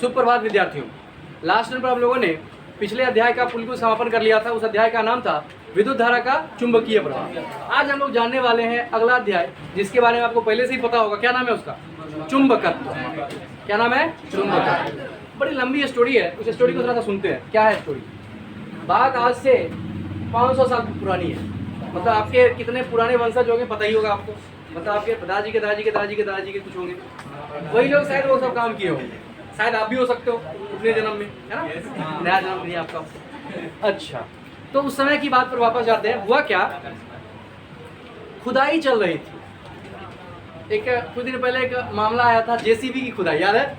सुप्रभात विद्यार्थियों, last time पर आप लोगों ने पिछले अध्याय का बिल्कुल समापन कर लिया था। उस अध्याय का नाम था विद्युत धारा का चुंबकीय प्रवाह। आज हम लोग जानने वाले हैं अगला अध्याय, जिसके बारे में आपको पहले से ही पता होगा। क्या नाम है उसका? चुंबकत्व। क्या नाम है? चुंबकत्व। बड़ी लंबी स्टोरी है, उस स्टोरी को थोड़ा सा सुनते हैं। क्या है स्टोरी? बात आज से 500 साल पुरानी है। मतलब आपके कितने पुराने वंशज होंगे पता ही होगा आपको। मतलब आपके दादाजी के दादाजी के दादाजी के दादाजी के कुछ होंगे, वही लोग शायद वो सब काम किए होंगे। शायद आप भी हो सकते हो अपने जन्म में, है ना? नया जन्म नहीं आपका। अच्छा, तो उस समय की बात पर वापस जाते हैं। हुआ क्या, खुदाई चल रही थी। कुछ दिन पहले एक मामला आया था जेसीबी की खुदाई, याद है?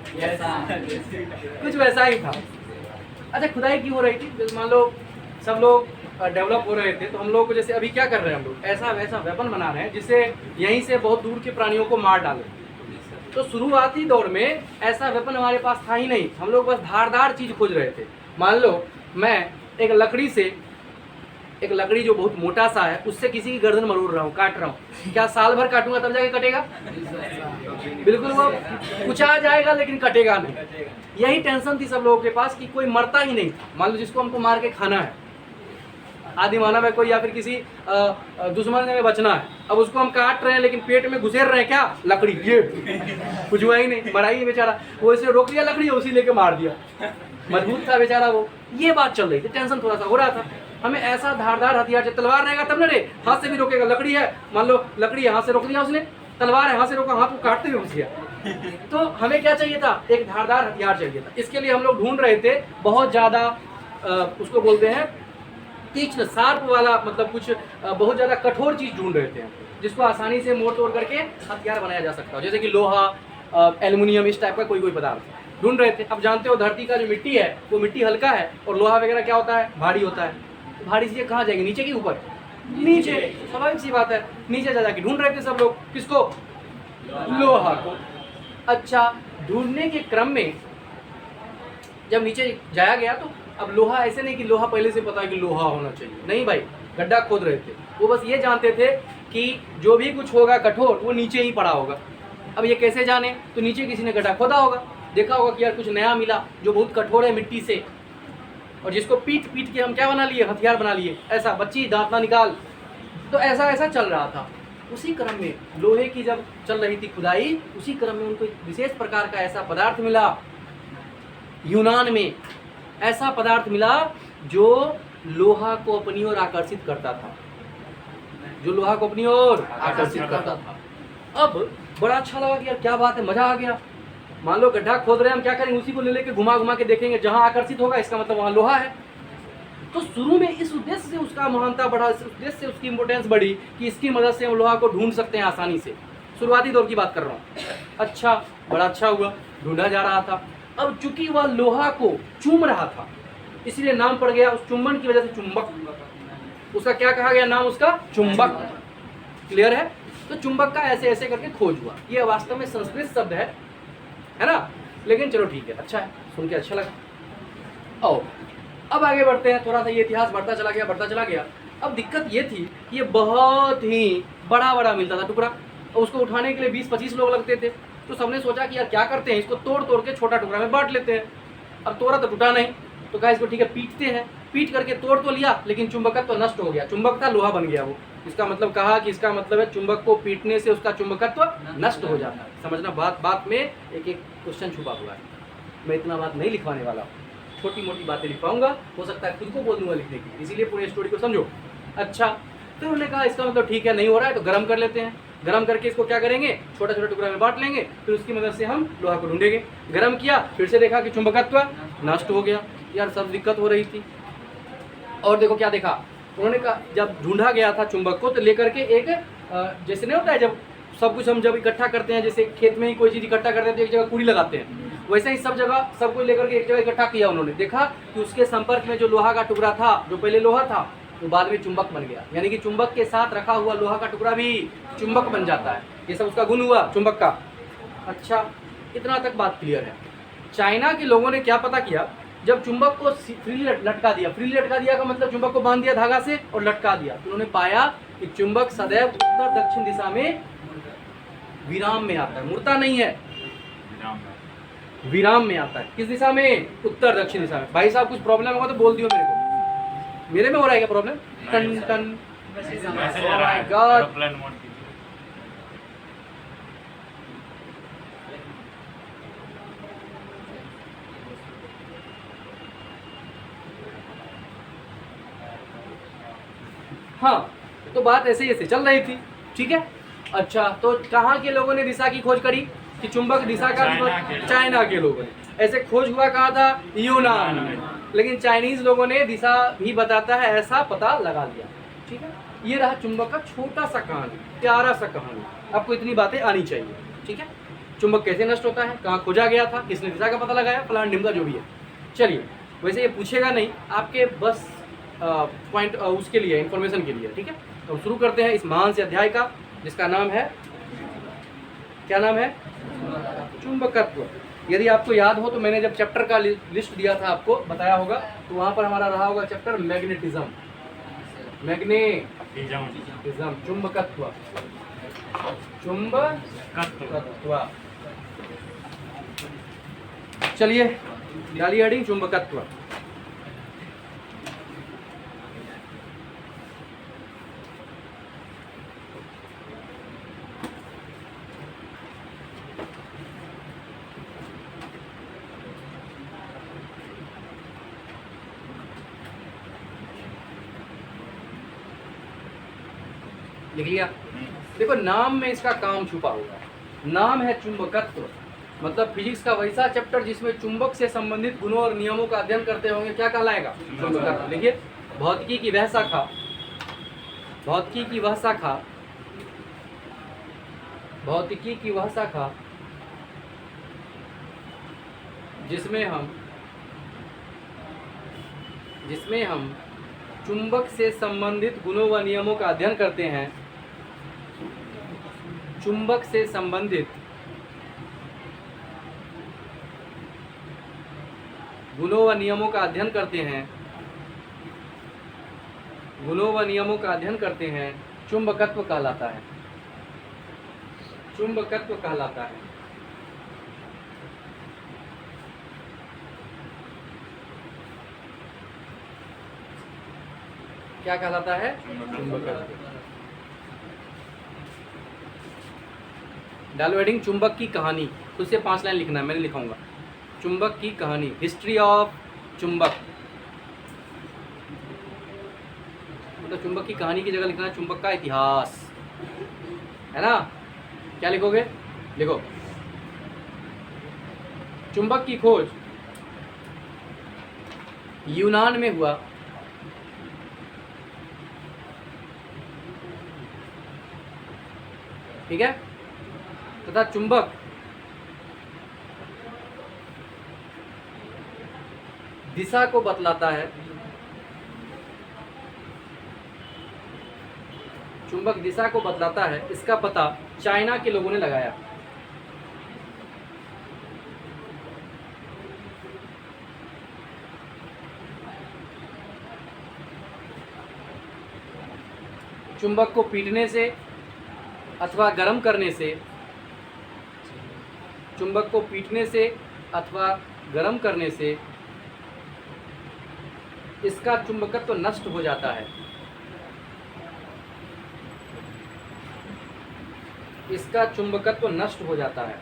कुछ वैसा ही था। अच्छा, खुदाई क्यों हो रही थी? मान लो सब लोग डेवलप हो रहे थे, तो हम लोग को जैसे अभी क्या कर रहे हैं, हम लोग ऐसा वैसा वेपन बना रहे हैं जिससे यहीं से बहुत दूर के प्राणियों को मार डालें। तो शुरुआती दौर में ऐसा वेपन हमारे पास था ही नहीं। हम लोग बस धारदार चीज़ खोज रहे थे। मान लो मैं एक लकड़ी जो बहुत मोटा सा है, उससे किसी की गर्दन मरोड़ रहा हूँ, काट रहा हूँ। क्या साल भर काटूंगा तब जाके कटेगा? बिल्कुल, वो कुचा जाएगा लेकिन कटेगा नहीं। यही टेंशन थी सब लोगों के पास कि कोई मरता ही नहीं था। मान लो जिसको हमको मार के खाना है, आदि मानव है कोई, या फिर किसी दुश्मन में बचना है। अब उसको हम काट रहे हैं लेकिन पेट में घुसेर रहे हैं क्या? लकड़ी। ये कुछ हुआ ही नहीं, मरा ही बेचारा। वो इसे रोक लिया, लकड़ी उसी लेके मार दिया। मजबूत था बेचारा वो। ये बात चल रही थी, टेंशन थोड़ा सा हो रहा था। हमें ऐसा धारदार हथियार चाहिए। तलवार रहेगा तब न रे, हाथ से भी रोकेगा। लकड़ी है, मान लो लकड़ी है, हाथ से रोक दिया उसने। तलवार है, हाथ से रोका, हाथ को काटते हुए घुस गया। तो हमें क्या चाहिए था? एक धारदार हथियार चाहिए था। इसके लिए हम लोग ढूंढ रहे थे बहुत ज़्यादा, उसको बोलते हैं तीक्ष्ण, शार्प वाला, मतलब कुछ बहुत ज़्यादा कठोर चीज़ ढूंढ रहे थे जिसको आसानी से मोड़ तोड़ करके हथियार बनाया जा सकता हो, जैसे कि लोहा, एल्युमिनियम, इस टाइप का कोई पदार्थ ढूंढ रहे थे। अब जानते हो धरती का जो मिट्टी है वो मिट्टी हल्का है, और लोहा वगैरह क्या होता है? भारी होता है। तो भारी चीज़ें कहाँ जाएगी? नीचे की ऊपर? नीचे। स्वाभाविक सी बात है, नीचे जा जाके ढूंढ रहे थे सब लोग। किसको? लोहा को। अच्छा, ढूंढने के क्रम में जब नीचे जाया गया तो अब लोहा, ऐसे नहीं कि लोहा पहले से पता है कि लोहा होना चाहिए, नहीं भाई, गड्ढा खोद रहे थे। वो बस ये जानते थे कि जो भी कुछ होगा कठोर वो नीचे ही पड़ा होगा। अब ये कैसे जाने? तो नीचे किसी ने गड्ढा खोदा होगा, देखा होगा कि यार कुछ नया मिला जो बहुत कठोर है मिट्टी से, और जिसको पीट पीट के हम क्या बना लिए? हथियार बना लिए। ऐसा बच्ची दांत ना निकाल। तो ऐसा चल रहा था। उसी क्रम में लोहे की जब चल रही थी खुदाई, उसी क्रम में उनको एक विशेष प्रकार का ऐसा पदार्थ मिला। यूनान में ऐसा पदार्थ मिला जो लोहा को अपनी ओर आकर्षित करता था, जो लोहा को अपनी ओर आकर्षित करता था। अब बड़ा अच्छा लगा कि यार क्या बात है, मजा आ गया। मान लो गड्ढा खोद रहे हैं, हम क्या करेंगे? उसी को ले लेके घुमा घुमा के देखेंगे, जहां आकर्षित होगा इसका मतलब वहां लोहा है। तो शुरू में इस उद्देश्य से उसका महानता बढ़ा, इस उद्देश्य से उसकी इंपोर्टेंस बढ़ी कि इसकी मदद से हम लोहा को ढूंढ सकते हैं आसानी से। शुरुआती दौर की बात कर रहा हूँ। अच्छा, बड़ा अच्छा हुआ, ढूंढा जा रहा था। अब चूंकि वह लोहा को चूम रहा था, इसलिए नाम पड़ गया उस चुंबन की वजह से चुंबक। उसका क्या कहा गया नाम? उसका चुंबक। क्लियर है? तो चुंबक का ऐसे ऐसे करके खोज हुआ। ये वास्तव में संस्कृत शब्द है ना? लेकिन चलो ठीक है, अच्छा है, सुन के अच्छा लगा। आओ अब आगे बढ़ते हैं। थोड़ा सा ये इतिहास बढ़ता चला गया। अब दिक्कत ये थी कि ये बहुत ही बड़ा बड़ा मिलता था टुकड़ा, और उसको उठाने के लिए 20-25 लोग लगते थे। तो सबने सोचा कि यार क्या करते हैं, इसको तोड़ तोड़ के छोटा टुकड़ा में बांट लेते हैं। अब तोड़ा तो टूटा नहीं, तो कहा इसको ठीक है पीटते हैं। पीट करके तोड़ तो लिया, लेकिन चुंबकत्व तो नष्ट हो गया। चुंबक था, लोहा बन गया वो। इसका मतलब कहा कि इसका मतलब है चुंबक को पीटने से उसका चुंबकत्व नष्ट हो जाता है। समझना, बात में एक एक क्वेश्चन छुपा हुआ है। मैं इतना बात नहीं लिखवाने वाला हूँ, छोटी मोटी बातें लिखवाऊंगा, हो सकता है खुद को बोल दूंगा लिखने की, इसीलिए पूरी स्टोरी को समझो। अच्छा, फिर उन्होंने कहा इसका मतलब ठीक है, नहीं हो रहा है तो गर्म कर लेते हैं। गर्म करके इसको क्या करेंगे? छोटा छोटा टुकड़ा में बांट लेंगे, फिर उसकी मदद से हम लोहा को ढूंढेंगे। गर्म किया, फिर से देखा कि चुंबकत्व नष्ट हो गया। यार सब दिक्कत हो रही थी। और देखो क्या देखा उन्होंने, कहा जब ढूंढा गया था चुंबक को, तो लेकर के एक, जैसे नहीं होता है जब सब कुछ हम जब इकट्ठा करते हैं, जैसे खेत में ही कोई चीज़ इकट्ठा करते हैं तो एक जगह कुड़ी लगाते हैं, वैसे ही सब जगह सब कुछ लेकर के एक जगह इकट्ठा किया। उन्होंने देखा कि उसके संपर्क में जो लोहा का टुकड़ा था, जो पहले लोहा था, वो बाद में चुंबक बन गया। यानी कि चुंबक के साथ रखा हुआ लोहा का टुकड़ा भी चुंबक बन जाता है। ये सब उसका गुण हुआ चुंबक का। अच्छा, इतना तक बात क्लियर है। चाइना के लोगों ने क्या पता किया, जब चुंबक को फ्रीली लटका दिया का मतलब चुंबक को बांध दिया धागा से और लटका दिया, तो उन्होंने पाया कि चुंबक सदैव उत्तर दक्षिण दिशा में विराम में आता है, मुड़ता नहीं है। विराम में आता है। किस दिशा में? उत्तर दक्षिण दिशा में। भाई साहब कुछ प्रॉब्लम होगा तो बोल दियो मेरे को। मेरे में हो रहा है क्या प्रॉब्लम? टन टन। Oh my God। हाँ, तो बात ऐसे ही ऐसे चल रही थी, ठीक है। अच्छा, तो कहाँ के लोगों ने दिशा की खोज करी कि चुंबक दिशा का? चाइना के लोगों ने। ऐसे खोज हुआ कहाँ था? यूनान में। लेकिन चाइनीज लोगों ने दिशा भी बताता है ऐसा पता लगा लिया, ठीक है। ये रहा चुंबक का छोटा सा कहानी, प्यारा सा कहानी। आपको इतनी बातें आनी चाहिए, ठीक है। चुंबक कैसे नष्ट होता है, कहाँ खोजा गया था, किसने दिशा का पता लगाया, फलान ढिमका जो भी है। चलिए, वैसे ये पूछेगा नहीं, आपके बस पॉइंट उसके लिए, इंफॉर्मेशन के लिए, ठीक है। तो शुरू करते हैं इस महान से अध्याय का, जिसका नाम है, क्या नाम है? चुंबकत्व। यदि आपको याद हो तो मैंने जब चैप्टर का लिस्ट दिया था, आपको बताया होगा, तो वहाँ पर हमारा रहा होगा चैप्टर मैग्नेटिज्म। मैग्नेटिज्म, चुंबकत्व, चुंबकत्व। चलिए, डालिए हेडिंग चुंबकत्व। लिख लिया? देखो, नाम में इसका काम छुपा हुआ है। नाम है चुंबकत्व, मतलब फिजिक्स का वैसा चैप्टर जिसमें चुंबक से संबंधित गुणों और नियमों का अध्ययन करते होंगे, क्या कहलाएगा? चुंबकत्व। देखिए, भौतिकी की वह शाखा, भौतिकी की वह शाखा, भौतिकी की वह शाखा जिसमें हम चुंबक से संबंधित गुणों व नियमों का अध्ययन करते हैं, चुंबक से संबंधित गुणों व नियमों का अध्ययन करते हैं, गुणों व नियमों का अध्ययन करते हैं, चुंबकत्व कहलाता है, चुंबकत्व कहलाता है। क्या कहलाता है? चुंबकत्व। डालो हेडिंग चुंबक की कहानी। खुद से 5 लाइन लिखना है, मैंने लिखाऊंगा। चुंबक की कहानी, हिस्ट्री ऑफ चुंबक, मतलब चुंबक की कहानी की जगह लिखना है चुंबक का इतिहास, है ना। क्या लिखोगे? लिखो, चुंबक की खोज यूनान में हुआ, ठीक है, तथा चुंबक दिशा को बतलाता है, चुंबक दिशा को बतलाता है। इसका पता चाइना के लोगों ने लगाया। चुंबक को पीटने से अथवा गर्म करने से, चुंबक को पीटने से अथवा गर्म करने से इसका चुंबकत्व नष्ट हो जाता है, इसका चुंबकत्व नष्ट हो जाता है।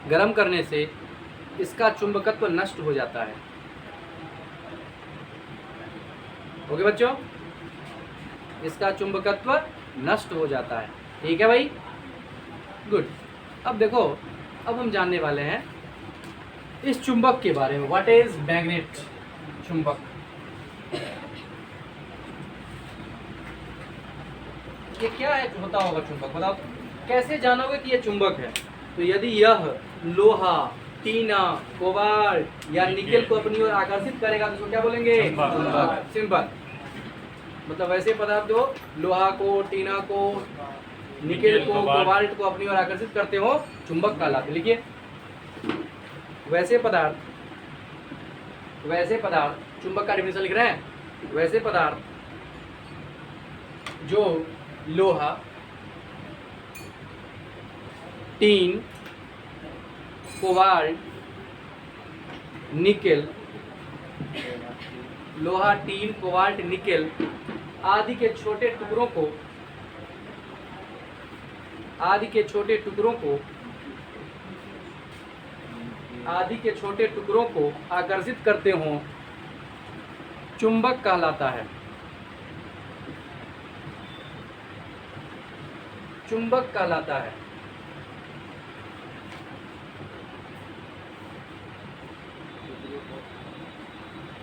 गर्म करने से इसका चुंबकत्व नष्ट हो जाता है। ओके बच्चों, इसका चुंबकत्व नष्ट हो जाता है। ठीक है भाई, गुड। अब देखो, अब हम जानने वाले हैं इस चुंबक के बारे में। What is magnet? चुंबक। ये क्या है, होता होगा चुंबक? बताओ, कैसे जानोगे कि ये चुंबक है? तो यदि यह लोहा, टीना, कोबाल्ट या निकेल को अपनी ओर आकर्षित करेगा तो उसको क्या बोलेंगे? चुंबक। सिंपल। मतलब वैसे पदार्थ हो, लोहा को, टीना को, निकेल को, कोबाल्ट को अपनी ओर आकर्षित करते हो, चुंबक कहलाते। लिखिए, वैसे पदार्थ, चुंबक का डेफिनेशन लिख रहे हैं। वैसे पदार्थ जो लोहा, टीन, कोबाल्ट, निकेल, लोहा, टीन, कोबाल्ट, निकेल आदि के छोटे टुकड़ों को आकर्षित करते हों चुंबक कहलाता है। चुंबक कहलाता है।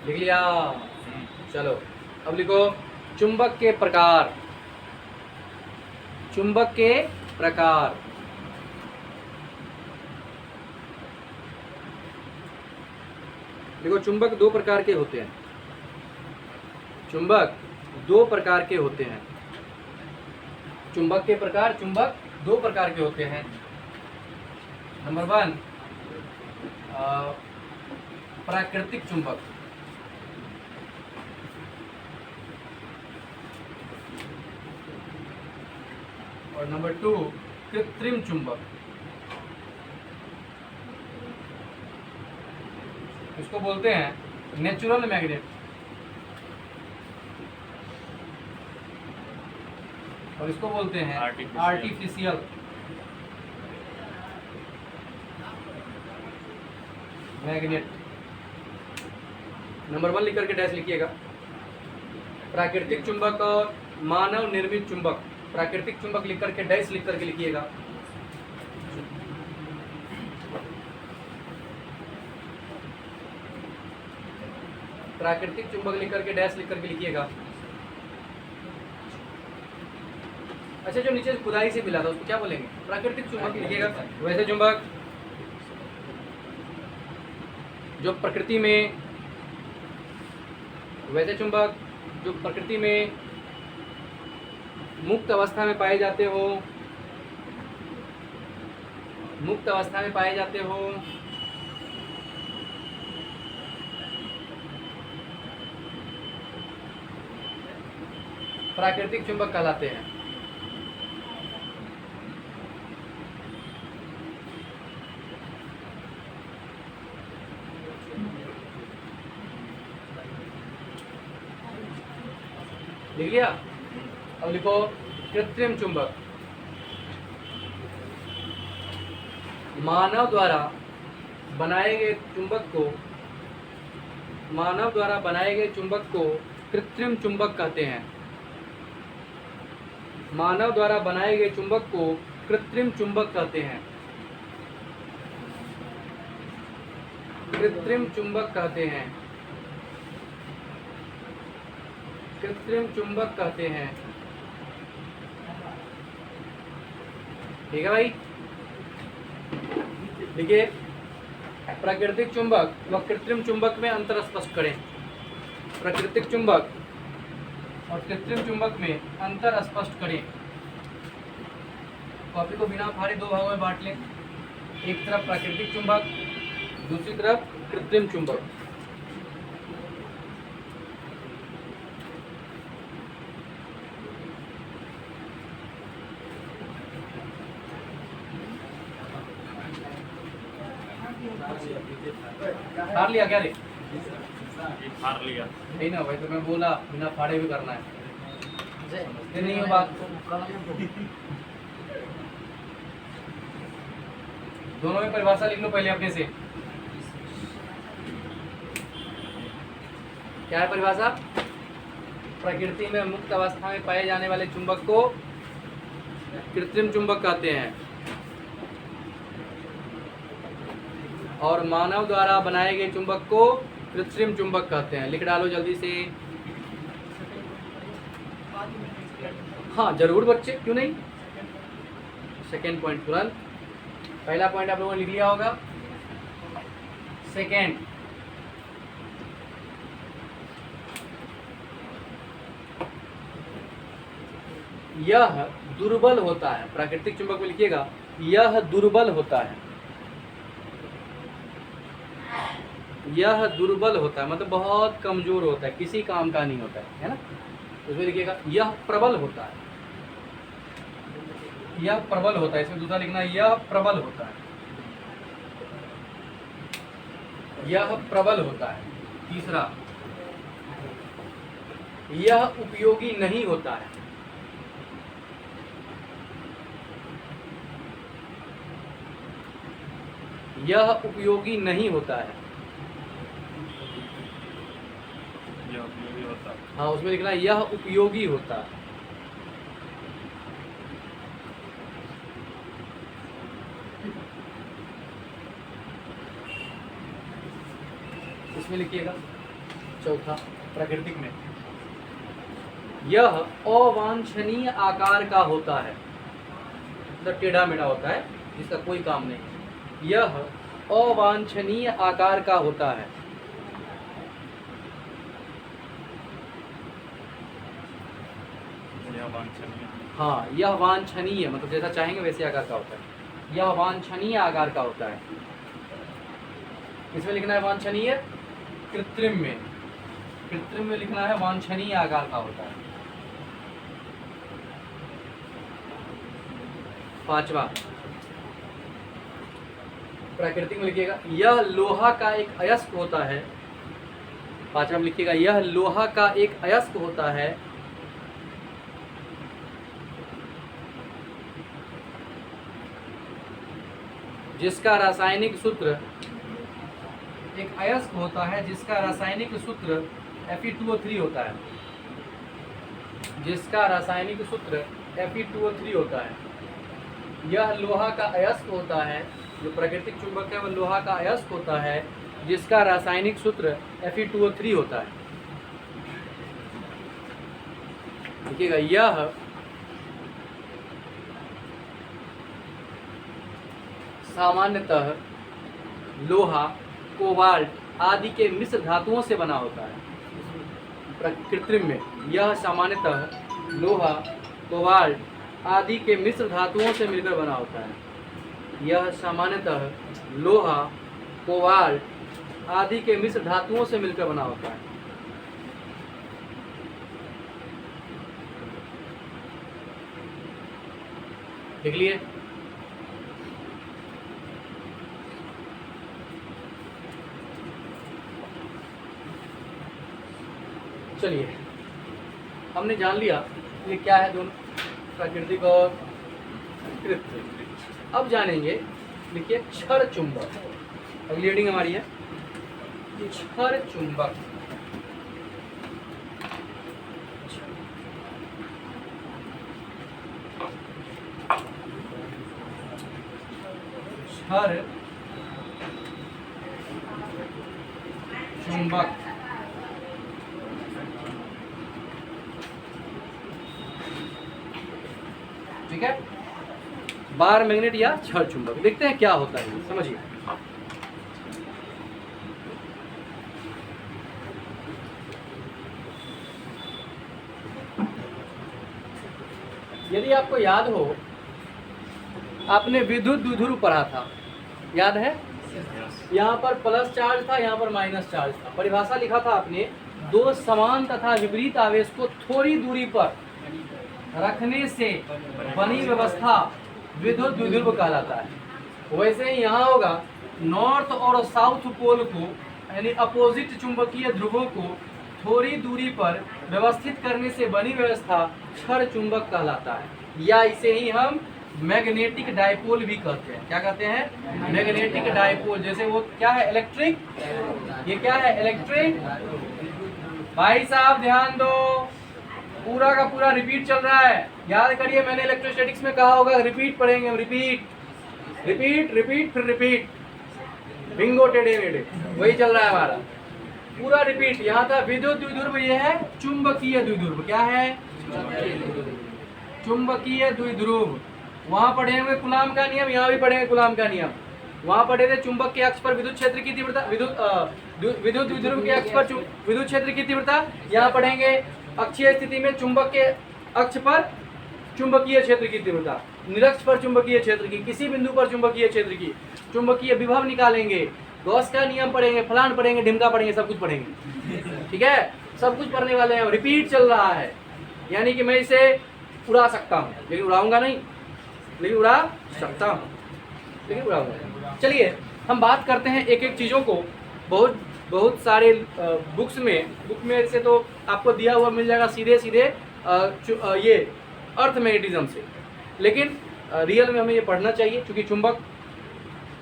लिख लिया? चलो अब लिखो चुंबक के प्रकार। चुंबक के प्रकार। देखो चुंबक दो प्रकार के होते हैं। चुंबक दो प्रकार के होते हैं। चुंबक के प्रकार, चुंबक दो प्रकार के होते हैं। नंबर 1 प्राकृतिक चुंबक। और नंबर 2 कृत्रिम चुंबक। इसको बोलते हैं नेचुरल मैग्नेट। और इसको बोलते हैं आर्टिफिशियल मैग्नेट। नंबर 1 लिख करके डैश लिखिएगा। प्राकृतिक चुंबक और मानव निर्मित चुंबक। प्राकृतिक चुंबक लिख करके डैश लिख करके लिखिएगा। प्राकृतिक चुंबक लिख करके डैश लिख करके लिखिएगा। अच्छा, जो नीचे खुदाई से मिला था उसको क्या बोलेंगे? प्राकृतिक चुंबक लिखिएगा। वैसे चुंबक जो प्रकृति में, वैसे चुंबक जो प्रकृति में मुक्त अवस्था में पाए जाते हो, मुक्त अवस्था में पाए जाते हो, प्राकृतिक चुंबक कहलाते हैं। लिख लिया? अब लिखो कृत्रिम चुंबक। मानव द्वारा बनाए गए चुंबक को कृत्रिम चुंबक कहते हैं। मानव द्वारा बनाए गए चुंबक को कृत्रिम चुंबक कहते हैं। कृत्रिम चुंबक कहते हैं। कृत्रिम चुंबक कहते हैं। ठीक है भाई? देखिए, प्राकृतिक चुंबक व कृत्रिम चुंबक में अंतर स्पष्ट करें। प्राकृतिक चुंबक और कृत्रिम चुंबक में अंतर स्पष्ट करें। कॉपी को बिना फाड़े दो भागों में बांट लें। एक तरफ प्राकृतिक चुंबक, दूसरी तरफ कृत्रिम चुंबक। फाड़ लिया क्या रे? फाड़ लिया नहीं ना भाई, तो मैं बोला बिना फाड़े भी करना है। ये नहीं हो बात। दोनों में परिभाषा लिख लो पहले अपने से। क्या है परिभाषा? प्रकृति में मुक्त अवस्था में पाए जाने वाले चुंबक को कृत्रिम चुंबक कहते हैं और मानव द्वारा बनाए गए चुंबक को कृत्रिम चुंबक कहते हैं। लिख डालो जल्दी से। हाँ जरूर बच्चे, क्यों नहीं। सेकेंड पॉइंट तुरंत। पहला पॉइंट आप लोगों ने लिख लिया होगा। सेकेंड, यह दुर्बल होता है। प्राकृतिक चुंबक में लिखिएगा, यह दुर्बल होता है। यह दुर्बल होता है मतलब बहुत कमजोर होता है, किसी काम का नहीं होता है ना। उसमें लिखिएगा यह प्रबल होता है। यह प्रबल होता है, इसमें दूसरा लिखना है यह प्रबल होता है। यह प्रबल होता है। तीसरा, यह उपयोगी नहीं होता है। यह उपयोगी नहीं होता है। यह उपयोगी होता है। हाँ, उसमें लिखना है यह उपयोगी होता है। इसमें लिखिएगा चौथा, प्राकृतिक में, यह अवांछनीय आकार का होता है। मतलब टेढ़ा मेढ़ा होता है, जिसका कोई काम नहीं। यह अवांछनीय आकार का होता है। यह वांछनीय। हाँ, यह वांछनीय मतलब जैसा चाहेंगे वैसे आकार का होता है। यह वांछनीय आकार का होता है। इसमें लिखना है वांछनीय। कृत्रिम में, कृत्रिम में लिखना है वांछनीय आकार का होता है। पांचवा, प्राकृतिक में लिखिएगा यह लोहा का एक अयस्क होता है। पांचवा में लिखिएगा यह लोहा का एक अयस्क होता है। जिसका रासायनिक सूत्र, एक अयस्क होता है जिसका रासायनिक सूत्र Fe2O3 होता है। जिसका रासायनिक सूत्र Fe2O3 होता है। यह लोहा का अयस्क होता है। जो प्राकृतिक चुंबक है वह लोहा का अयस्क होता है जिसका रासायनिक सूत्र Fe2O3 होता है। देखिएगा यह सामान्यतः लोहा, कोबाल्ट आदि के मिश्र धातुओं से बना होता है। कृत्रिम में यह सामान्यतः लोहा, कोबाल्ट आदि के मिश्र धातुओं से मिलकर बना होता है। यह सामान्यतः लोहा, कोबाल्ट आदि के मिश्र धातुओं से मिलकर बना होता है। देख लिए। चलिए, हमने जान लिया ये क्या है दोनों, प्राकृतिक और कृत्रिम। अब जानेंगे, देखिए क्षर चुंबक। अगली रीडिंग हमारी है क्षर चुंबक। क्षर चुंबक ठीक है। बार मैग्नेट या क्षर चुंबक, देखते हैं क्या होता है, समझिए। यदि आपको याद हो, आपने विद्युत द्विध्रुव पढ़ा था, याद है? यहाँ पर प्लस चार्ज था, यहाँ पर माइनस चार्ज था। परिभाषा लिखा था आपने, दो समान तथा विपरीत आवेश को थोड़ी दूरी पर रखने से बनी व्यवस्था विद्युत द्विध्रुव कहलाता है। वैसे ही यहाँ होगा, नॉर्थ और साउथ पोल को यानी अपोजिट चुंबकीय ध्रुवों को थोड़ी दूरी पर व्यवस्थित करने से बनी व्यवस्था क्षर चुंबक कहलाता है। या इसे ही हम मैग्नेटिक डायपोल भी कहते हैं। क्या कहते हैं? Magnetic dipole. जैसे वो क्या है, इलेक्ट्रिक, ये क्या है, इलेक्ट्रिक। भाई साहब ध्यान दो, पूरा का पूरा रिपीट चल रहा है, याद करिए। मैंने इलेक्ट्रोस्टैटिक्स में कहा होगा रिपीट पढ़ेंगे हम, रिपीट रिपीट रिपीट फिर रिपीट, बिंगो टेढ़े मेढ़े, वही चल रहा है हमारा पूरा रिपीट। यहाँ था विद्युत द्विध्रुव, ये है चुंबकीय द्विध्रुव। क्या है? चुंबकीय द्विध्रुव। वहाँ पढ़े हुए कूलाम का नियम, यहाँ भी पढ़ेंगे कूलाम का नियम। वहाँ पढ़े थे चुंबक के अक्ष पर विद्युत क्षेत्र की तीव्रता, विद्युत द्विध्रुव के अक्ष पर विद्युत क्षेत्र की तीव्रता। यहाँ पढ़ेंगे अक्षीय स्थिति में चुंबक के अक्ष पर चुंबकीय क्षेत्र की तीव्रता, निरक्ष पर चुंबकीय क्षेत्र की, किसी बिंदु पर चुंबकीय क्षेत्र की, चुंबकीय विभव निकालेंगे, गॉस का नियम पढ़ेंगे, फलान पढ़ेंगे, ढिमका पढ़ेंगे, सब कुछ पढ़ेंगे। ठीक है, सब कुछ पढ़ने वाले हैं। रिपीट चल रहा है, यानी कि मैं इसे उड़ा सकता हूँ, लेकिन उड़ाऊंगा नहीं, लेकिन उड़ा सकता हूँ, लेकिन उड़ाऊंगा। चलिए हम बात करते हैं एक एक चीज़ों को बहुत बहुत सारे बुक में से तो आपको दिया हुआ मिल जाएगा सीधे सीधे ये अर्थ मैग्नेटिज्म से, लेकिन रियल में हमें ये पढ़ना चाहिए, क्योंकि चुंबक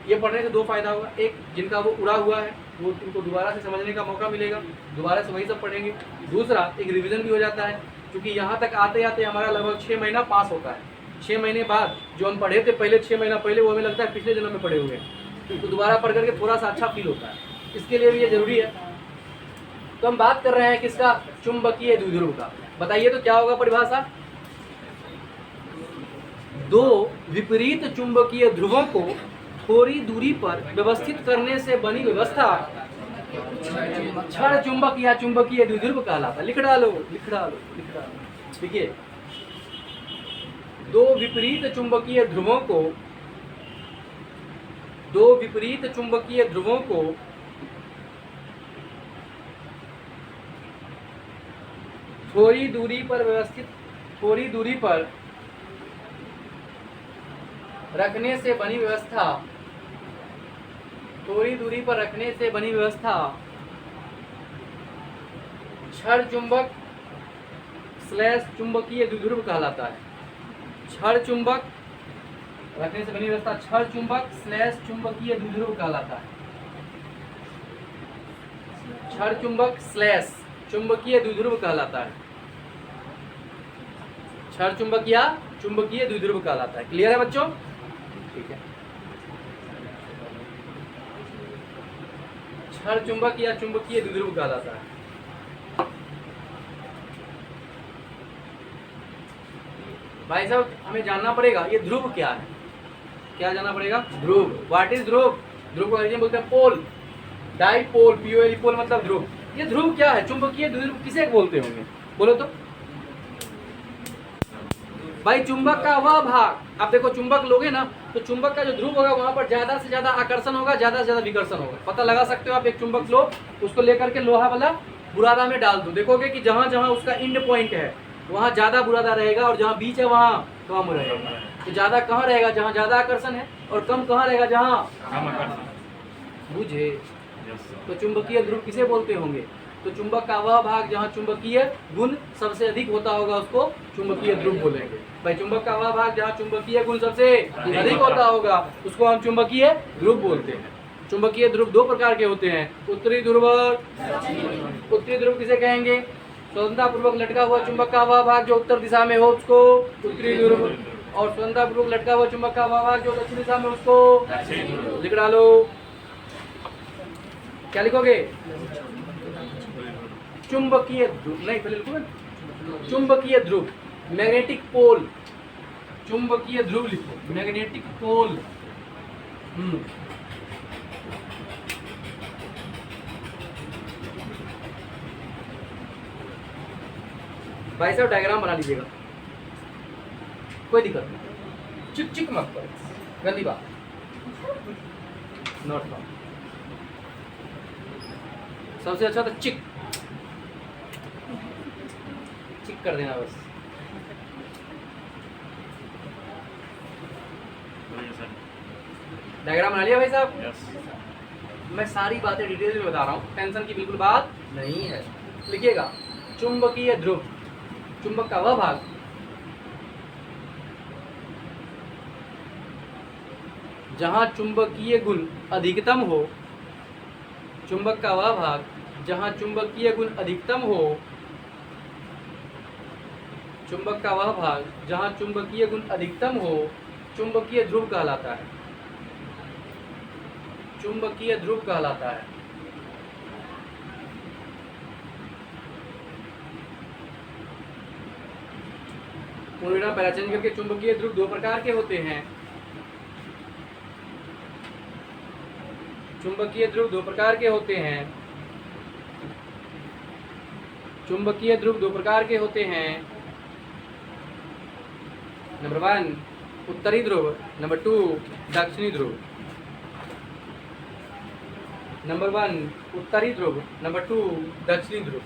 ये पढ़ने से दो फायदा होगा। एक, जिनका वो उड़ा हुआ है वो उनको दोबारा से समझने का मौका मिलेगा, दोबारा से वही सब पढ़ेंगे। दूसरा, एक रिवीजन भी हो जाता है, क्योंकि यहाँ तक आते आते हमारा लगभग 6 महीना पास होता है। 6 महीने बाद जो हम पढ़े थे पहले 6 महीना पहले, वो हमें लगता है पिछले जन्म में पढ़े हुए हैं, तो दोबारा पढ़ करके थोड़ा सा अच्छा फील होता है, इसके लिए भी ये जरूरी है। तो हम बात कर रहे हैं किसका? चुंबकीय द्विध्रुव का। बताइए तो क्या होगा परिभाषा? दो विपरीत चुंबकीय ध्रुवों को थोड़ी दूरी पर व्यवस्थित करने से बनी व्यवस्था क्षण चुंबक या चुंबकीय द्विध्रुव कहलाता है। लिख डालो। देखिए, दो विपरीत चुंबकीय ध्रुवों को थोड़ी दूरी पर रखने से बनी व्यवस्था क्षण चुंबक / चुंबकीय द्विध्रुव कहलाता है। क्षण चुंबक रखने से बनी व्यवस्था क्षण चुंबक / चुंबकीय द्विध्रुव कहलाता है। क्षण चुंबक / चुंबकीय द्विध्रुव कहलाता है। क्षण चुंबक या चुंबकीय द्विध्रुव कहलाता है। क्लियर है बच्चों? ठीक है। क्षण चुंबक या चुंबकीय द्विध्रुव कहलाता है। भाई साहब, हमें जानना पड़ेगा ये ध्रुव क्या है। क्या जानना पड़ेगा? ध्रुव। व्हाट इज ध्रुव? ध्रुव को अंग्रेजी में बोलते हैं पोल, डाइपोल, पीओएल पोल मतलब ध्रुव। ये ध्रुव क्या है? चुंबकीय द्विध्रुव किसे बोलते होंगे? बोलो तो भाई। चुंबक का वह भाग, आप देखो चुंबक लोगे ना, तो चुंबक का जो ध्रुव होगा वहां पर ज्यादा से ज्यादा आकर्षण होगा, ज्यादा से ज्यादा विकर्षण होगा। पता लगा सकते हो आप। एक चुंबक लो, उसको लेकर के लोहा वाला बुरादा में डाल दो, देखोगे कि जहां जहां उसका एंड पॉइंट है वहां ज्यादा बुरादा रहेगा, और जहां बीच है वहां कम रहेगा। तो ज्यादा कहाँ रहेगा? जहां ज्यादा आकर्षण है, और कम कहाँ रहेगा? जहां कम आकर्षण। बुझे? तो चुंबकीय ध्रुव किसे बोलते होंगे? तो चुंबक का वह भाग जहाँ चुंबकीय गुण सबसे अधिक होता होगा उसको चुंबकीय ध्रुव बोलेंगे। भाई, चुंबक का वह भाग जहाँ चुंबकीय गुण सबसे अधिक होता होगा उसको हम चुंबकीय ध्रुव बोलते हैं। चुंबकीय ध्रुव दो प्रकार के होते हैं, उत्तरी ध्रुव। उत्तरी ध्रुव किसे कहेंगे? स्वतंत्रता पूर्वक लटका हुआ चुंबक का वह भाग जो उत्तर दिशा में हो उसको उत्तरी ध्रुव, और स्वतंत्रता पूर्वक लटका हुआ चुंबक का वह भाग जो दक्षिण दिशा में उसको लिख डालो। क्या लिखोगे? चुंबकीय ध्रुव। नहीं, पहले लिखो चुंबकीय ध्रुव, मैग्नेटिक पोल। चुंबकीय ध्रुव लिखो, मैग्नेटिक पोल। भाई साहब, डायग्राम बना लीजिएगा, कोई दिक्कत नहीं। चिक चिक मत करो, गंदी बात। Not wrong. सबसे अच्छा तो चिक कर देना बस। डायग्राम बना लिया भाई साहब? मैं सारी बातें डिटेल में बता रहा हूँ, टेंशन की बिल्कुल बात नहीं है। लिखिएगा, चुंबकीय ध्रुव, चुंबक का वह भाग जहाँ चुंबकीय गुण अधिकतम हो। चुंबक का वह भाग जहाँ चुंबकीय गुण अधिकतम हो। चुंबक का वह भाग जहाँ चुंबकीय गुण अधिकतम हो चुंबकीय ध्रुव कहलाता है। चुंबकीय ध्रुव कहलाता है। पूर्ण पैराचन करके चुंबकीय ध्रुव दो प्रकार के होते हैं। चुंबकीय ध्रुव दो प्रकार के होते हैं। चुंबकीय ध्रुव दो प्रकार के होते हैं। नंबर 1 उत्तरी ध्रुव, नंबर 2 दक्षिणी ध्रुव। नंबर 1 उत्तरी ध्रुव, नंबर 2 दक्षिणी ध्रुव।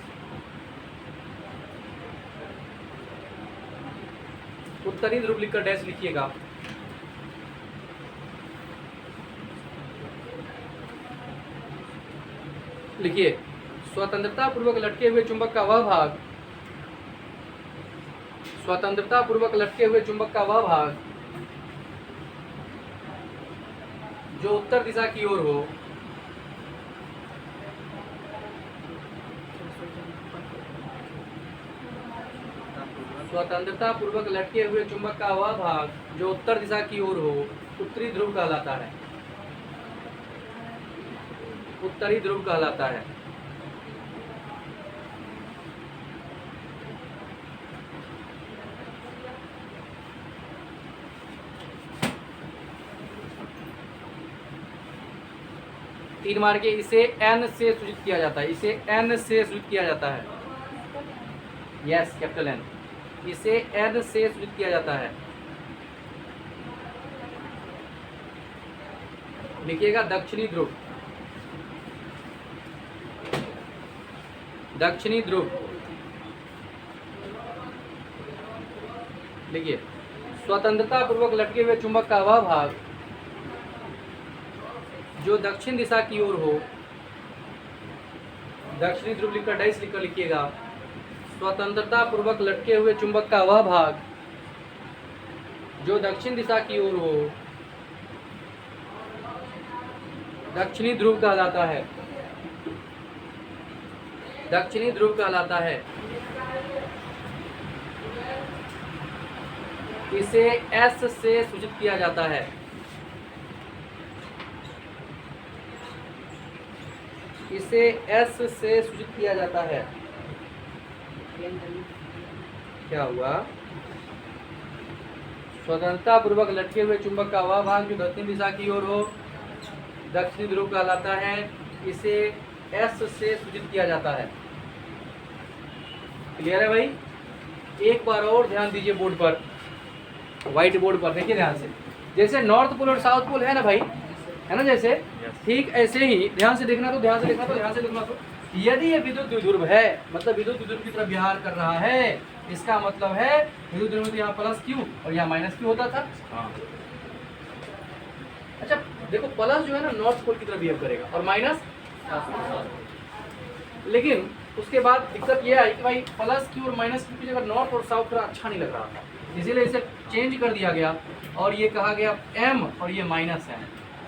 उत्तरी ध्रुव लिखकर डैश लिखिएगा। लिखिए, स्वतंत्रता पूर्वक लटके हुए चुंबक का वह भाग, स्वतंत्रता पूर्वक लटके हुए चुंबक का वह भाग जो उत्तर दिशा की ओर हो, स्वतंत्रता पूर्वक लटके हुए चुंबक का वह भाग जो उत्तर दिशा की ओर हो, उत्तरी ध्रुव कहलाता है। उत्तरी ध्रुव कहलाता है। तीन मार के इसे एन से सूचित किया जाता है। इसे एन से सूचित किया जाता है। Yes, capital N. इसे एन से सूचित किया जाता है। लिखिएगा दक्षिणी ध्रुव। दक्षिणी ध्रुव लिखिए, स्वतंत्रता पूर्वक लटके हुए चुंबक का वह भाग जो दक्षिण दिशा की ओर हो, दक्षिणी ध्रुव लिखकर डैश लिखकर लिखिएगा, स्वतंत्रता पूर्वक लटके हुए चुंबक का वह भाग जो दक्षिण दिशा की ओर हो, दक्षिणी ध्रुव कहलाता है। दक्षिणी ध्रुव कहलाता है। इसे एस से सूचित किया जाता है। इसे एस से सूचित किया जाता है। क्या हुआ? स्वतंत्रता पूर्वक लटके हुए चुंबक का वह भाग जो दक्षिण दिशा की ओर हो, दक्षिणी ध्रुव कहलाता है। इसे एस से सूचित किया जाता है। क्लियर है भाई? एक बार और ध्यान दीजिए बोर्ड पर, व्हाइट बोर्ड पर देखिए ध्यान से। जैसे नॉर्थ पोल और साउथ पोल है ना भाई, है ना, जैसे ठीक ऐसे ही ध्यान से देखना, तो ध्यान से देखना, तो ध्यान से देखना। तो यदि ये विद्युत द्विध्रुव है, मतलब विद्युत द्विध्रुव की तरफ व्यवहार कर रहा है, इसका मतलब है विद्युत द्विध्रुव में तो यहाँ प्लस क्यू और यहाँ माइनस क्यू होता था। अच्छा देखो, प्लस जो है ना नॉर्थ पोल की तरफ बिहेव करेगा और माइनस, लेकिन उसके बाद दिक्कत ये आई कि भाई प्लस क्यू और माइनस क्यू की जगह नॉर्थ और साउथ थोड़ा अच्छा नहीं लग रहा था, इसीलिए इसे चेंज कर दिया गया और ये कहा गया एम और ये माइनस एम,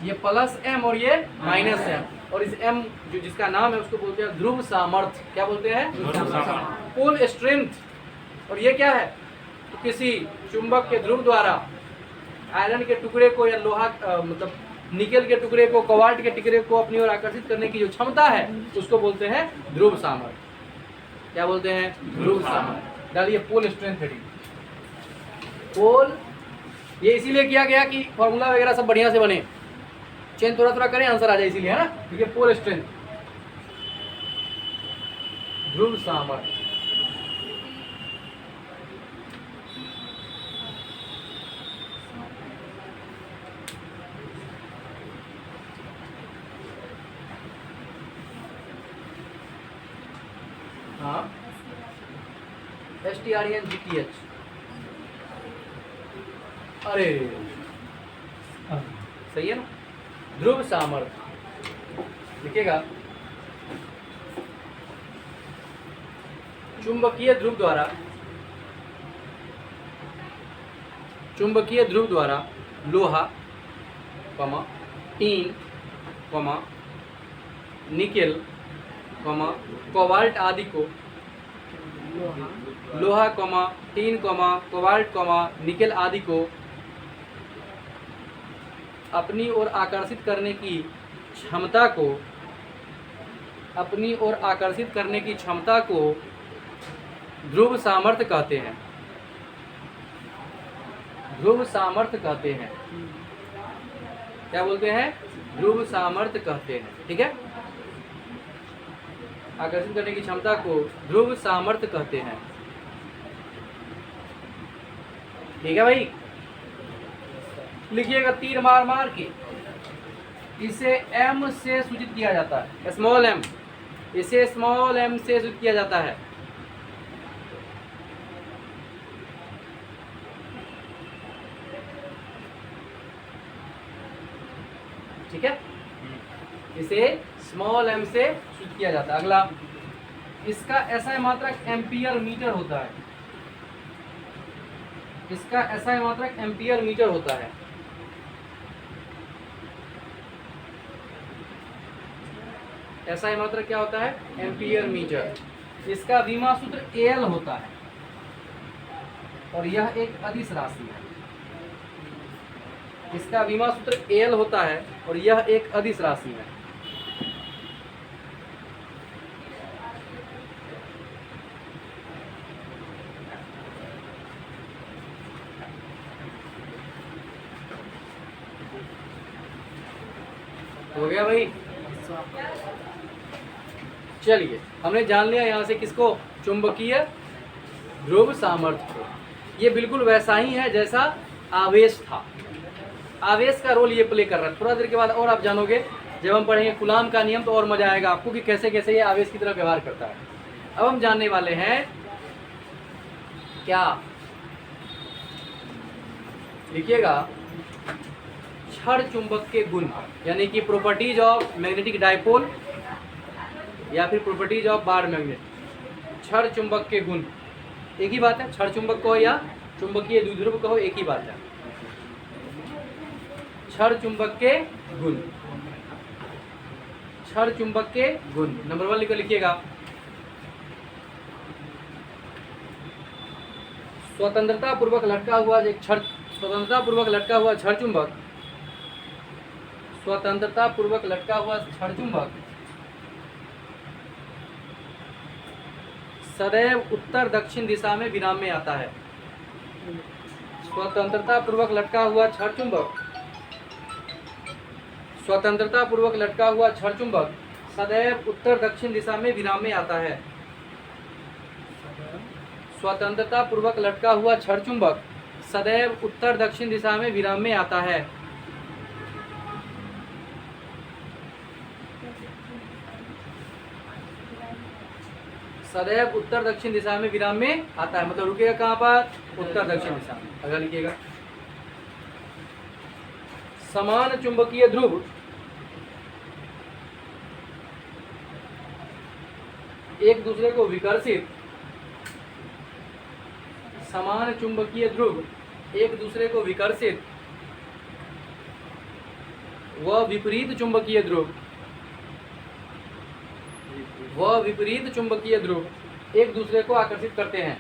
ये प्लस एम और ये माइनस एम। और इस एम जो जिसका नाम है उसको बोलते हैं ध्रुव सामर्थ्य। क्या बोलते हैं? Pole strength. और ये क्या है? तो किसी चुंबक के ध्रुव द्वारा आयरन के टुकड़े को या लोहा मतलब निकेल के टुकड़े को, कोबाल्ट के टुकड़े को अपनी ओर आकर्षित करने की जो क्षमता है उसको बोलते हैं ध्रुव सामर्थ्य। क्या बोलते हैं? ध्रुव सामर्थ्य। डालिए पोल स्ट्रेंथ हेडिंग। पोल ये इसीलिए किया गया कि फॉर्मूला वगैरह सब बढ़िया से बने, चेंज थोड़ा थोड़ा करें आंसर आ जाए, इसीलिए है ना। ठीक है, पोल स्ट्रेंथ, ध्रुव सामर्थ्य। हाँ, STRENGTH। अरे सही है ना। ध्रुव सामर्थ्य लिखिएगा, चुंबकीय ध्रुव द्वारा, चुंबकीय ध्रुव द्वारा लोहा, टीन, निकेल, कोबाल्ट आदि को, लोहा, टीन, कोबाल्ट, निकेल आदि को अपनी ओर आकर्षित करने की क्षमता को, अपनी ओर आकर्षित करने की क्षमता को ध्रुव सामर्थ्य कहते हैं। ध्रुव सामर्थ्य कहते हैं। क्या बोलते हैं? ध्रुव सामर्थ्य कहते हैं। ठीक है, आकर्षित करने की क्षमता को ध्रुव सामर्थ्य कहते हैं। ठीक है भाई, लिखिएगा तीर मार मार के। इसे एम से सूचित किया जाता है, स्मॉल एम। इसे स्मॉल एम से सूचित किया जाता है। ठीक है, इसे स्मॉल m से सूचित किया जाता है। अगला, इसका SI मात्रक एम्पियर मीटर होता है। इसका SI मात्रक एम्पियर मीटर होता है। SI मात्रक क्या होता है? Ampere metre. इसका विमा सूत्र AL होता है और यह एक अदिश राशि है। इसका विमा सूत्र AL होता है और यह एक अदिश राशि है। हो गया भाई? चलिए, हमने जान लिया यहाँ से किसको? चुंबकीय ध्रुव सामर्थ्य को। ये बिल्कुल वैसा ही है जैसा आवेश था। आवेश का रोल ये प्ले कर रहा है। थोड़ा देर के बाद और आप जानोगे, जब हम पढ़ेंगे कूलाम का नियम तो और मजा आएगा आपको कि कैसे कैसे ये आवेश की तरह व्यवहार करता है। अब हम जानने वाले हैं क्या, लिखिएगा, क्षण चुंबक के गुण, यानी कि प्रॉपर्टीज ऑफ मैग्नेटिक डायपोल या फिर प्रॉपर्टीज ऑफ बार मैग्नेट। क्षण चुंबक के गुण एक ही बात है, क्षण चुंबक कहो या चुंबकीय द्विध्रुव कहो, एक ही बात है। क्षण चुंबक के गुण, क्षण चुंबक के गुण। नंबर 1 लिख लिखिएगा, स्वतंत्रता पूर्वक लटका हुआ एक क्षण, स्वतंत्रता पूर्वक लटका हुआ क्षण चुंबक, स्वतंत्रता पूर्वक लटका हुआ क्षण चुंबक सदैव उत्तर दक्षिण दिशा में विराम में आता है। स्वतंत्रता पूर्वक लटका हुआ क्षण चुंबक, स्वतंत्रता पूर्वक लटका हुआ क्षण चुंबक सदैव उत्तर दक्षिण दिशा में विराम में आता है। स्वतंत्रता पूर्वक लटका हुआ क्षण चुंबक सदैव उत्तर दक्षिण दिशा में विराम में आता है। सदैव उत्तर दक्षिण दिशा में विराम में आता है, मतलब रुकेगा कहाँ पर? उत्तर दक्षिण दिशा में। अगला लिखिएगा, समान चुंबकीय ध्रुव एक दूसरे को विकर्षित, समान चुंबकीय ध्रुव एक दूसरे को विकर्षित व विपरीत चुंबकीय ध्रुव, वह विपरीत चुंबकीय ध्रुव एक दूसरे को आकर्षित करते हैं।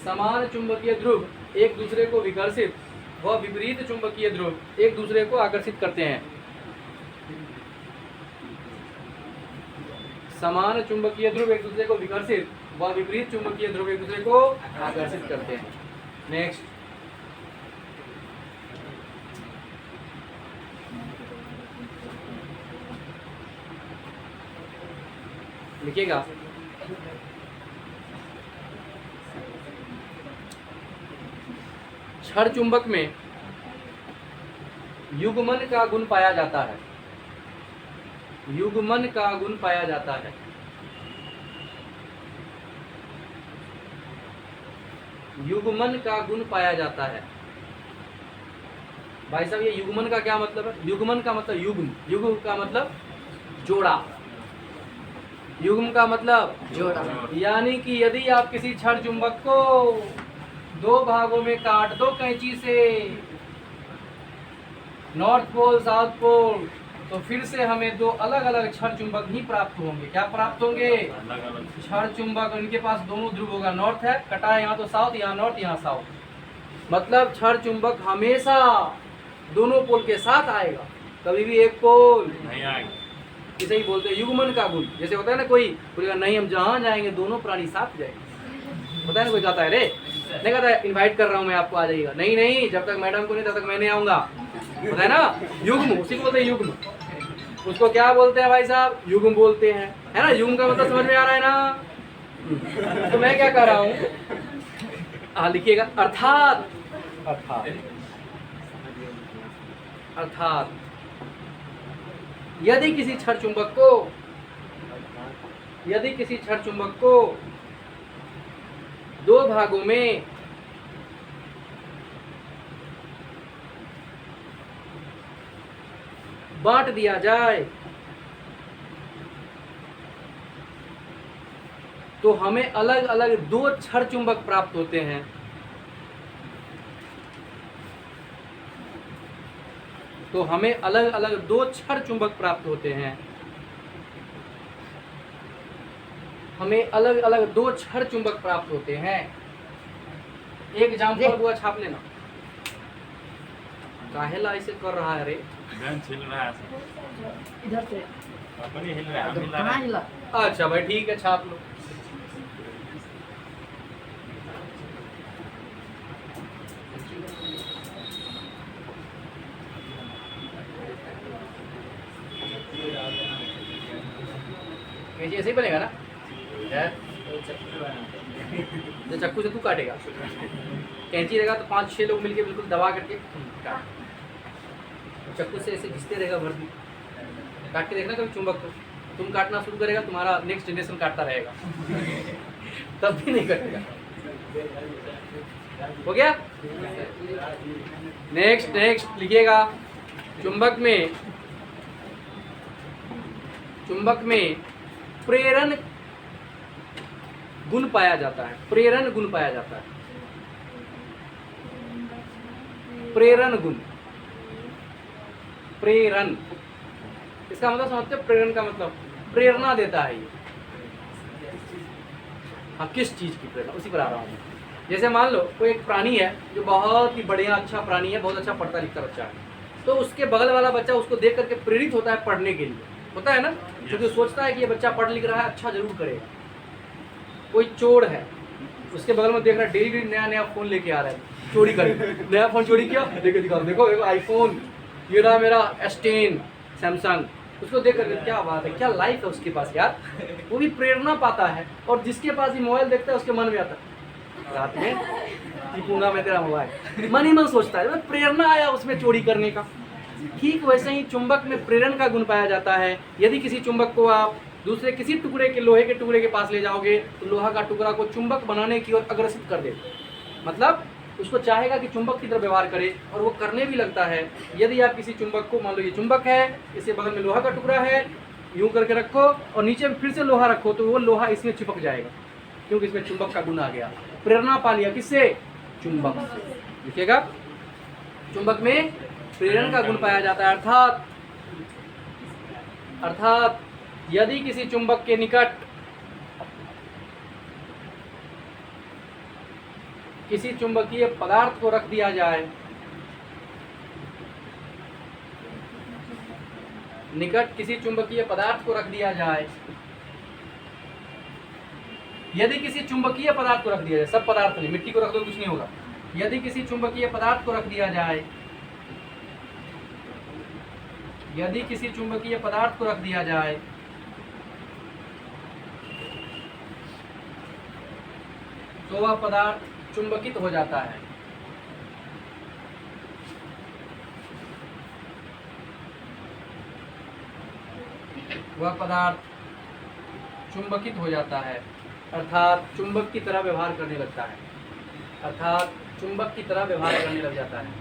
समान चुंबकीय ध्रुव एक दूसरे को विकर्षित व विपरीत चुंबकीय ध्रुव एक दूसरे को आकर्षित करते हैं। समान चुंबकीय ध्रुव एक दूसरे को विकर्षित व विपरीत चुंबकीय ध्रुव एक दूसरे को आकर्षित करते हैं। नेक्स्ट, लिखिएगा, क्षण चुंबक में युग्मन का गुण पाया जाता है। युग्मन का गुण पाया जाता है। युग्मन का गुण पाया जाता है। भाई साहब, ये युग्मन का क्या मतलब है? युग्मन का मतलब युग्म, युग्म का मतलब जोड़ा, युग्म का मतलब जोड़ा। यानी कि यदि आप किसी क्षण चुंबक को दो भागों में काट दो कैंची से, नॉर्थ पोल साउथ पोल, तो फिर से हमें दो अलग अलग क्षण चुंबक ही प्राप्त होंगे। क्या प्राप्त होंगे? क्षण चुंबक। उनके पास दोनों ध्रुव होगा, नॉर्थ है, कटा है यहाँ तो साउथ, यहाँ नॉर्थ यहाँ साउथ। मतलब क्षण चुंबक हमेशा दोनों पोल के साथ आएगा, कभी भी एक पोल नहीं आएगा। इसे ही बोलते हैं युग्मन का गुण। जैसे होता है ना, कोई बोलेगा नहीं हम जहाँ जाएंगे दोनों प्राणी साथ जाएंगे। होता है ना, कोई कहता है रे, नहीं कहता है इनवाइट कर रहा हूँ मैं, आपको आ जाइएगा। नहीं नहीं, जब तक मैडम को नहीं तब तक मैं नहीं आऊँगा। होता है ना युग्म, उसी को बोलते हैं युग्म। उसको क्या बोलते हैं भाई साहब? युग्म बोलते हैं, है ना। युग्म का मतलब समझ में आ रहा है ना? तो मैं क्या कर रहा हूँ, लिखिएगा, अर्थात अर्थात अर्थात यदि किसी क्षण चुंबक को दो भागों में बांट दिया जाए तो हमें अलग अलग 2 क्षण चुंबक प्राप्त होते हैं। तो हमें अलग अलग 2 क्षण चुंबक प्राप्त होते हैं। हमें अलग अलग 2 क्षण चुंबक प्राप्त होते हैं। एक एग्जाम्पल हुआ, छाप लेना। काहेला ऐसे कर रहा है रे? बेंच हिल रहा है सर। इधर से अपन ही हिल रहा है, हम हिल रहा कहाँ है। हिला? अच्छा भाई ठीक है, छाप लो। कैसे ऐसे ही बनेगा ना? तो चाकू से तू काटेगा, कैंची रहेगा तो 5-6 लोग मिलके बिल्कुल दबा करके काट। चाकू से ऐसे घिसते रहेगा भर दिन, काट के देखना कभी चुंबक को। तुम काटना शुरू करेगा, तुम्हारा नेक्स्ट जनरेशन काटता रहेगा तब भी नहीं कटेगा। हो गया? नेक्स्ट लिखिएगा। चुंबक में प्रेरण गुण पाया जाता है। प्रेरण गुण पाया जाता है। प्रेरण गुण, प्रेरण, इसका मतलब समझते हैं? प्रेरण का मतलब प्रेरणा देता है ये। हाँ, किस चीज की प्रेरणा, उसी पर आ रहा हूँ। जैसे मान लो कोई एक प्राणी है जो बहुत ही बढ़िया अच्छा प्राणी है, बहुत अच्छा पढ़ता लिखता बच्चा है, तो उसके बगल वाला बच्चा उसको देख करके प्रेरित होता है पढ़ने के लिए, होता है ना? क्योंकि सोचता है कि ये बच्चा पढ़ लिख रहा है, अच्छा जरूर करेगा। कोई चोर है, उसके बगल में देख रहा है डेली नया फोन लेके आ रहा है, चोरी करे, नया फोन चोरी किया, लेके दिखा, देखो आईफोन, ये रहा मेरा S10 सैमसंग। उसको देख करके क्या बात है, क्या लाइफ है उसके पास यार, वो भी प्रेरणा पाता है। और जिसके पास ही मोबाइल देखता है उसके मन में आता है रात में टिपूंगा मैं तेरा मोबाइल, मन ही मन सोचता है, प्रेरणा आया उसमें चोरी करने का। ठीक वैसे ही चुंबक में प्रेरण का गुण पाया जाता है। यदि किसी चुंबक को आप दूसरे किसी टुकड़े के लोहे के टुकड़े के पास ले जाओगे तो लोहा का टुकड़ा को चुंबक बनाने की ओर अग्रसित कर देगा, मतलब उसको चाहेगा कि चुंबक की तरह व्यवहार करे, और वो करने भी लगता है। यदि आप किसी चुंबक को, मान लो ये चुंबक है, इसके बगल में लोहा का टुकड़ा है, यूं करके रखो और नीचे में फिर से लोहा रखो, तो वो लोहा इसमें चिपक जाएगा, क्योंकि इसमें चुंबक का गुण आ गया। प्रेरणा पा लिया किससे? चुंबक। देखिएगा, चुंबक में प्रेरण का गुण पाया जाता है। अर्थात यदि किसी चुंबक के निकट किसी चुंबकीय पदार्थ को रख दिया जाए, निकट किसी चुंबकीय पदार्थ को रख दिया जाए, यदि किसी चुंबकीय पदार्थ को रख दिया जाए, सब पदार्थ नहीं, मिट्टी को रख दो कुछ नहीं होगा, यदि किसी चुंबकीय पदार्थ को रख दिया जाए, यदि किसी चुंबकीय पदार्थ को रख दिया जाए तो वह पदार्थ चुंबकित हो जाता है। वह पदार्थ चुंबकित हो जाता है, अर्थात चुंबक की तरह व्यवहार करने लगता है, अर्थात चुंबक की तरह व्यवहार करने लग जाता है।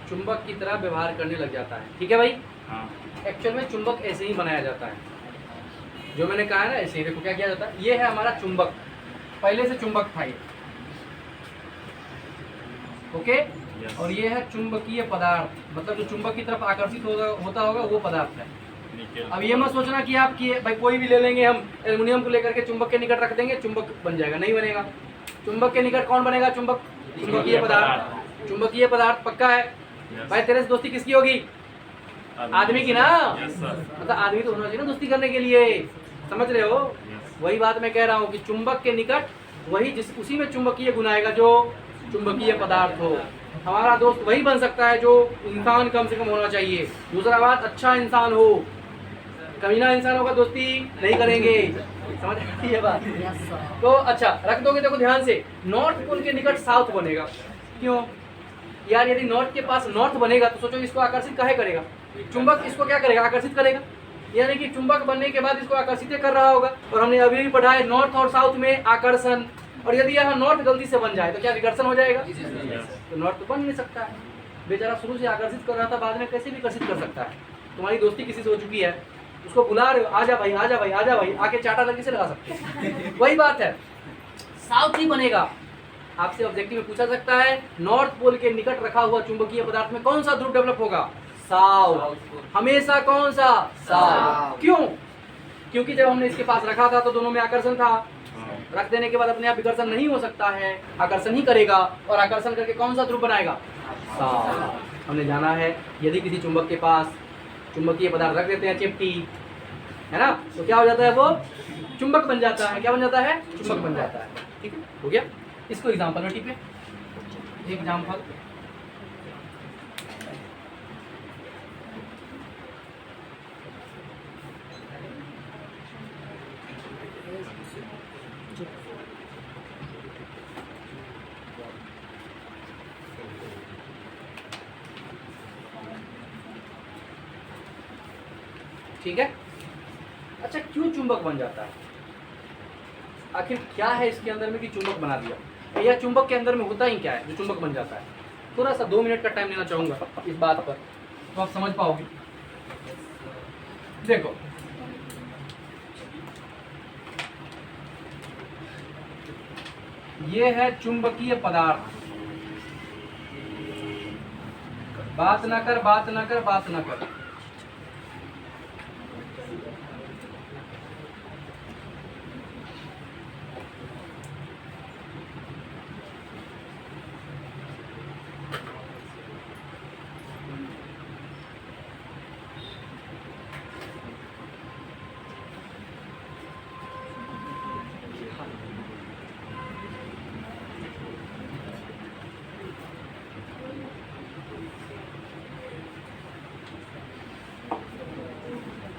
चुंबक की तरह व्यवहार करने लग जाता है। ठीक है भाई? हाँ। एक्चुअल में चुंबक ऐसे ही बनाया जाता है, जो मैंने कहा है ना, ऐसे ही। देखो क्या किया जाता है, ये है हमारा चुंबक, पहले से चुंबक था ये, ओके। और ये है चुंबकीय पदार्थ, मतलब जो चुंबक की तरफ आकर्षित होता होगा वो पदार्थ है। अब ये मत सोचना कि आप कि भाई कोई भी ले लेंगे हम एल्युमिनियम को लेकर के चुंबक के निकट रख देंगे चुंबक बन जाएगा, नहीं बनेगा। चुंबक के निकट कौन बनेगा? चुंबक, चुंबकीय पदार्थ। चुंबकीय पदार्थ पक्का है भाई। तेरे से दोस्ती किसकी होगी? आदमी की ना, मतलब आदमी तो होना चाहिए ना दोस्ती करने के लिए, समझ रहे हो? वही बात मैं कह रहा हूँ कि चुंबक के निकट वही उसी में चुंबकीय गुण आएगा जो चुंबकीय पदार्थ हो। हमारा दोस्त वही बन सकता है जो इंसान कम से कम होना चाहिए। दूसरा बात, अच्छा इंसान हो, कमीना इंसान होगा दोस्ती नहीं करेंगे, समझ रही है बात? तो अच्छा रख दोगे, देखो ध्यान से, नॉर्थ पोल के निकट साउथ बनेगा। क्यों यार? यदि नॉर्थ के पास नॉर्थ बनेगा तो सोचो इसको आकर्षित काहे करेगा? चुंबक इसको क्या करेगा? आकर्षित करेगा। यानी कि चुंबक बनने के बाद इसको आकर्षित कर रहा होगा। और हमने अभी भी पढ़ा है नॉर्थ और साउथ में आकर्षण, और यदि यहाँ नॉर्थ गलती से बन जाए तो क्या विकर्षण हो जाएगा? तो नॉर्थ तो बन नहीं सकता है, बेचारा शुरू से आकर्षित कर रहा था, बाद में कैसे विकर्षित कर सकता है? तुम्हारी दोस्ती किसी से हो चुकी है, उसको बुला रहे हो, आजा भाई आजा भाई आजा भाई, आके चाटा लगे से लगा सकते हैं। वही बात है, साउथ ही बनेगा। आपसे ऑब्जेक्टिव में पूछा सकता है नॉर्थ पोल के निकट रखा हुआ चुंबकीय पदार्थ में कौन सा ध्रुव डेवलप होगा? साउथ। हमेशा कौन सा? साउथ। क्यों? क्योंकि जब हमने इसके पास रखा था तो दोनों में आकर्षण था, रख देने के बाद अपने आप विकर्षण नहीं हो सकता है, आकर्षण ही करेगा, और आकर्षण करके कौन सा ध्रुव बनाएगा? साउथ। हमने जाना है यदि किसी चुंबक के पास चुंबकीय पदार्थ रख देते हैं, चिपटी, है ना, तो क्या हो जाता है? वो चुंबक बन जाता है। क्या बन जाता है? चुंबक बन जाता है। ठीक है, हो गया। इसको एग्जाम्पल में टिपे, एग्जाम्पल। ठीक है। अच्छा, क्यों चुंबक बन जाता है? आखिर क्या है इसके अंदर में कि चुंबक बना दिया? या चुंबक के अंदर में होता ही क्या है जो चुंबक बन जाता है? थोड़ा सा 2 मिनट का टाइम लेना चाहूंगा इस बात पर, तो आप समझ पाओगे। देखो, ये है चुंबकीय पदार्थ। बात ना कर, बात ना कर, बात ना कर।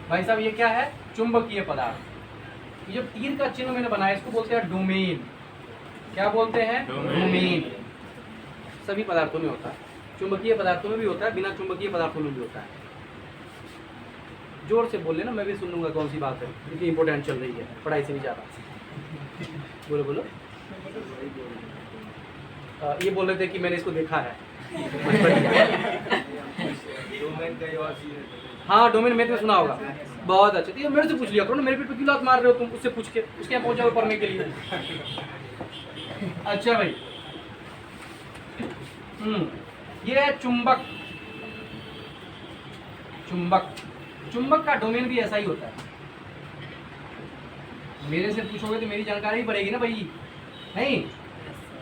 भाई साहब, ये क्या है? चुंबकीय पदार्थ। ये जो तीर का चिन्ह मैंने बनाया इसको बोलते हैं डोमेन। क्या बोलते हैं? डोमेन। सभी पदार्थों में होता है, चुंबकीय पदार्थों में भी होता है, बिना चुंबकीय पदार्थों में भी होता है। जोर से बोल लेना, मैं भी सुन लूंगा कौन सी बात है, क्योंकि इंपॉर्टेंट चल रही है पढ़ाई से भी ज्यादा। बोलो बोलो। ये बोल रहे थे कि मैंने इसको देखा है। हाँ, डोमेन मैथ में सुना होगा। बहुत अच्छा, तो ये मेरे से पूछ लिया करो ना, मेरे पेट पे क्यों लात मार रहे हो तुम? उससे पूछ के उसके यहाँ पहुंचा पढ़ने के लिए। अच्छा भाई, ये है चुंबक। चुंबक, चुंबक का डोमेन भी ऐसा ही होता है। मेरे से पूछोगे तो मेरी जानकारी ही बढ़ेगी ना भाई, नहीं?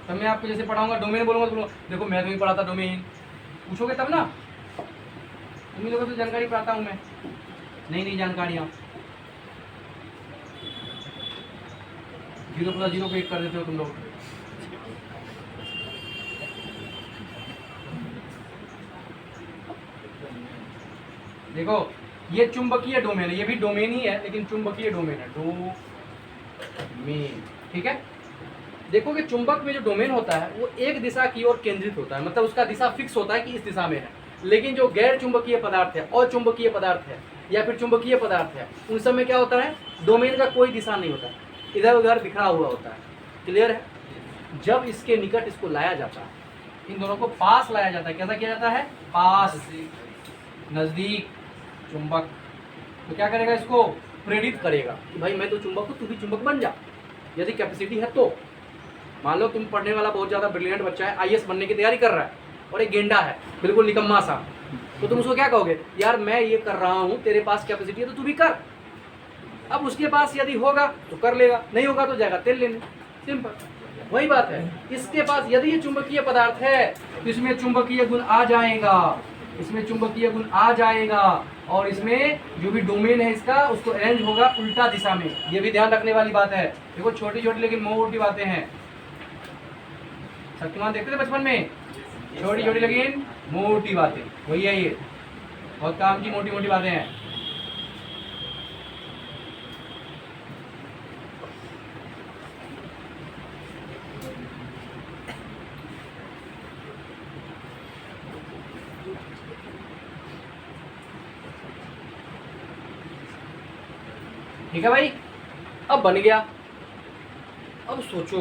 तब मैं आपको जैसे पढ़ाऊंगा डोमेन बोलूंगा तो देखो मैं तो नहीं पढ़ाता डोमेन, पूछोगे तब ना। तुम लोगों से जानकारी पढ़ाता हूँ मैं, नई नई जानकारियाँ। 0 + 0 को 1 कर देते हो तुम लोग। देखो, ये चुंबकीय डोमेन है, ये भी डोमेन ही है लेकिन चुंबकीय डोमेन है, डोमेन। ठीक है। देखो कि चुंबक में जो डोमेन होता है वो एक दिशा की ओर केंद्रित होता है, मतलब उसका दिशा फिक्स होता है कि इस दिशा में है। लेकिन जो गैर चुंबकीय पदार्थ है, अचुंबकीय पदार्थ है या फिर चुंबकीय पदार्थ है, उन सब में क्या होता है? डोमेन का कोई दिशा नहीं होता, इधर उधर बिखरा हुआ होता है। क्लियर है? जब इसके निकट इसको लाया जाता है, इन दोनों को पास लाया जाता है। कैसा किया जाता है? पास, नजदीक चुंबक। तो क्या करेगा? इसको प्रेरित करेगा कि भाई मैं तो चुंबक हूँ, तू भी चुंबक बन जा, यदि कैपेसिटी है तो। मान लो तुम पढ़ने वाला बहुत ज़्यादा ब्रिलियंट बच्चा है, IAS बनने की तैयारी कर रहा है, और एक गेंडा है बिल्कुल निकम्मा सा, तो तुम उसको क्या कहोगे? यार मैं ये कर रहा हूँ, तेरे पास कैपेसिटी है तो तू भी कर। अब उसके पास यदि होगा तो कर लेगा, नहीं होगा तो जाएगा तेल लेने। सिंपल, वही बात है। इसके पास यदि ये चुंबकीय पदार्थ है तो इसमें चुंबकीय गुण आ जाएगा, इसमें चुंबकीय गुण आ जाएगा, और इसमें जो भी डोमेन है इसका उसको अरेंज होगा उल्टा दिशा में। ये भी ध्यान रखने वाली बात है। देखो छोटी छोटी लेकिन मोटी बातें हैं। शक्तिमान देखते थे बचपन में, छोटी छोटी लेकिन मोटी बातें, वही है ये, बहुत काम की मोटी मोटी बातें हैं। ठीक है भाई, अब बन गया। अब सोचो,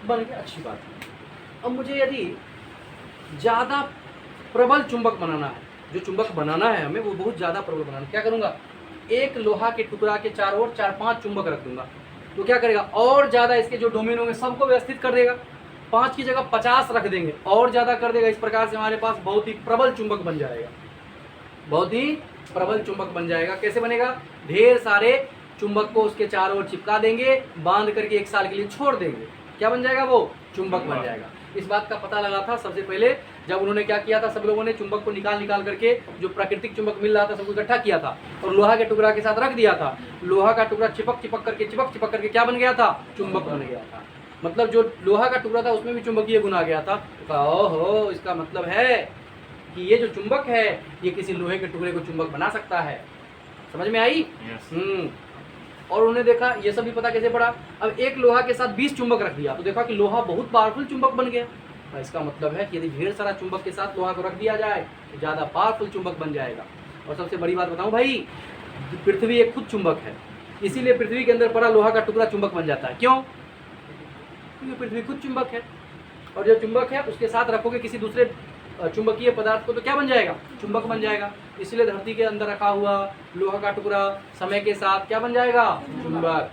बन गया, अच्छी बात है। अब मुझे यदि ज़्यादा प्रबल चुंबक बनाना है, जो चुंबक बनाना है हमें वो बहुत ज़्यादा प्रबल बनाना है, क्या करूँगा, एक लोहा के टुकड़ा के चारों ओर 4-5 चुंबक रख दूंगा, तो क्या करेगा, और ज़्यादा इसके जो डोमेन होंगे सबको व्यवस्थित कर देगा। 5 की जगह 50 रख देंगे, और ज़्यादा कर देगा। इस प्रकार से हमारे पास बहुत ही प्रबल चुंबक बन जाएगा, बहुत ही प्रबल चुंबक बन जाएगा। कैसे बनेगा, ढेर सारे चुंबक को उसके चारों ओर चिपका देंगे, बांध करके 1 साल के लिए छोड़ देंगे, क्या बन जाएगा, वो चुंबक बन जाएगा। इस बात का पता लगा था सबसे पहले जब उन्होंने क्या किया था, सब लोगों ने चुंबक को निकाल करके जो प्राकृतिक चुंबक मिल रहा था सबको इकट्ठा किया था और लोहा के टुकड़ा के साथ रख दिया था। लोहा का टुकड़ा चिपक करके क्या बन गया था, चुंबक बन गया था। मतलब जो लोहा का टुकड़ा था उसमें भी चुंबकीय गुण आ गया था। तो ओहो, इसका मतलब है कि ये जो चुंबक है ये किसी लोहे के टुकड़े को चुंबक बना सकता है। समझ में आई? और उन्होंने देखा, ये सब भी पता कैसे पड़ा, अब एक लोहा के साथ 20 चुंबक रख दिया तो देखा कि लोहा बहुत पावरफुल चुंबक बन गया। तो इसका मतलब है कि यदि ढेर सारा चुंबक के साथ लोहा को रख दिया जाए तो ज़्यादा पावरफुल चुंबक बन जाएगा। और सबसे बड़ी बात बताऊं भाई, पृथ्वी एक खुद चुंबक है, इसीलिए पृथ्वी के अंदर पड़ा लोहा का टुकड़ा चुंबक बन जाता है। क्यों? क्योंकि पृथ्वी खुद चुंबक है, और जो चुंबक है उसके साथ रखोगे किसी दूसरे चुंबकीय पदार्थ को तो क्या बन जाएगा, चुंबक बन जाएगा। इसलिए धरती के अंदर रखा हुआ लोहा का टुकड़ा समय के साथ क्या बन जाएगा, चुंबक।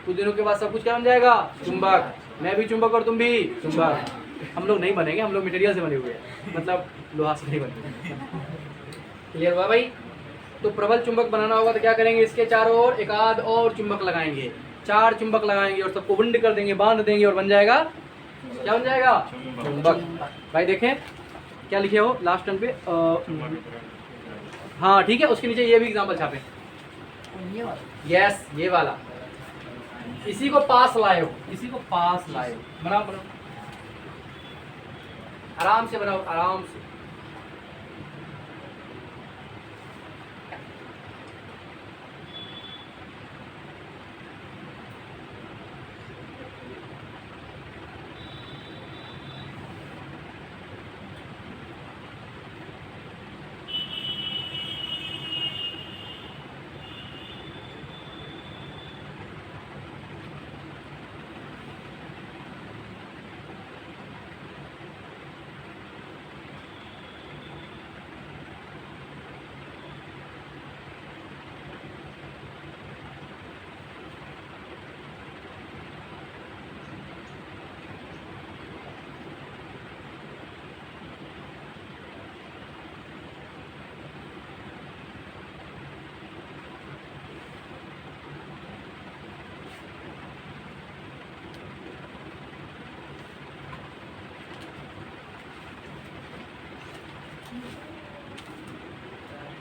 कुछ दिनों के बाद सब कुछ क्या बन जाएगा, चुंबक। मैं भी चुंबक और तुम भी चुंबक। हम लोग नहीं बनेंगे, हम लोग मटेरियल से बने हुए हैं, मतलब लोहा से नहीं बने। क्लियर हुआ भाई? तो प्रबल चुंबक बनाना होगा तो क्या करेंगे, इसके चारों ओर एक आध और चुंबक लगाएंगे, 4 चुंबक लगाएंगे और सबको बंद कर देंगे, बांध देंगे और बन जाएगा, क्या बन जाएगा, चुंबक। भाई देखें क्या लिखे हो लास्ट टर्न पे, हाँ ठीक है, उसके नीचे ये भी एग्जाम्पल छापे। यस, ये वाला, इसी को पास लाए हो, इसी को पास लाए हो। बनाओ बनाओ, आराम से बनाओ, आराम से।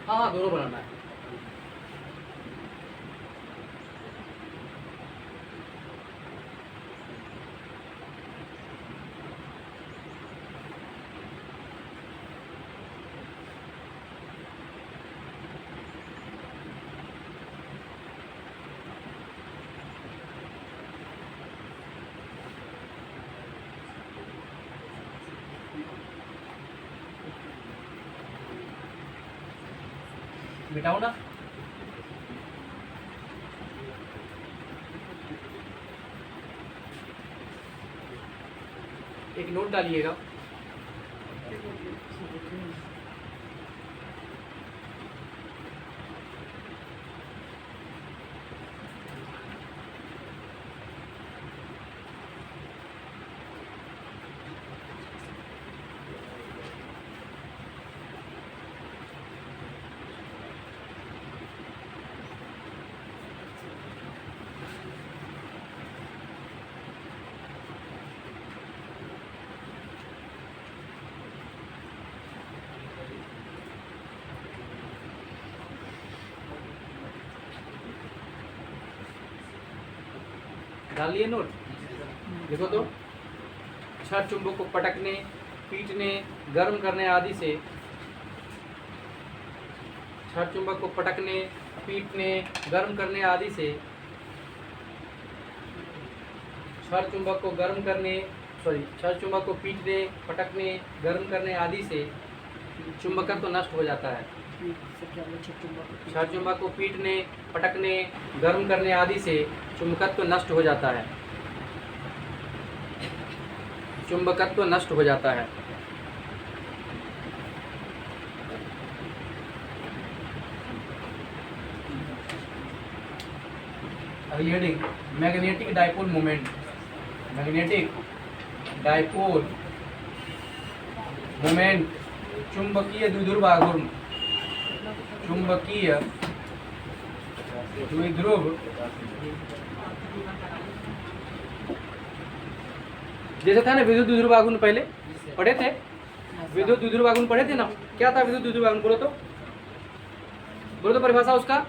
हाँ हाँ, दोनों बनाना है। मिटाओ ना, एक नोट डालिएगा। डाल लिए नोट, देखो तो, छड़ चुंबक को पटकने, पीटने, गर्म करने आदि से, छड़ चुंबक को पटकने, पीटने, गर्म करने आदि से, छड़ चुंबक को गर्म करने, छड़ चुंबक को पीटने, पटकने, गर्म करने आदि से चुंबकत्व नष्ट हो जाता है। क्षार चुंबक को पीटने, पटकने, गर्म करने आदि से चुंबकत्व नष्ट हो जाता है। चुंबकत्व नष्ट हो जाता है। अगली heading magnetic dipole moment. Magnetic dipole moment चुंबकीय द्विध्रुव आघूर्ण। चुंबकीय द्विध्रुव जैसे था ना विद्युत द्विध्रुव आघूर्ण, पहले पढ़े थे। विद्युत द्विध्रुव आघूर्ण पढ़े थे ना। क्या था विद्युत द्विध्रुव आघूर्ण? बोलो तो परिभाषा उसका।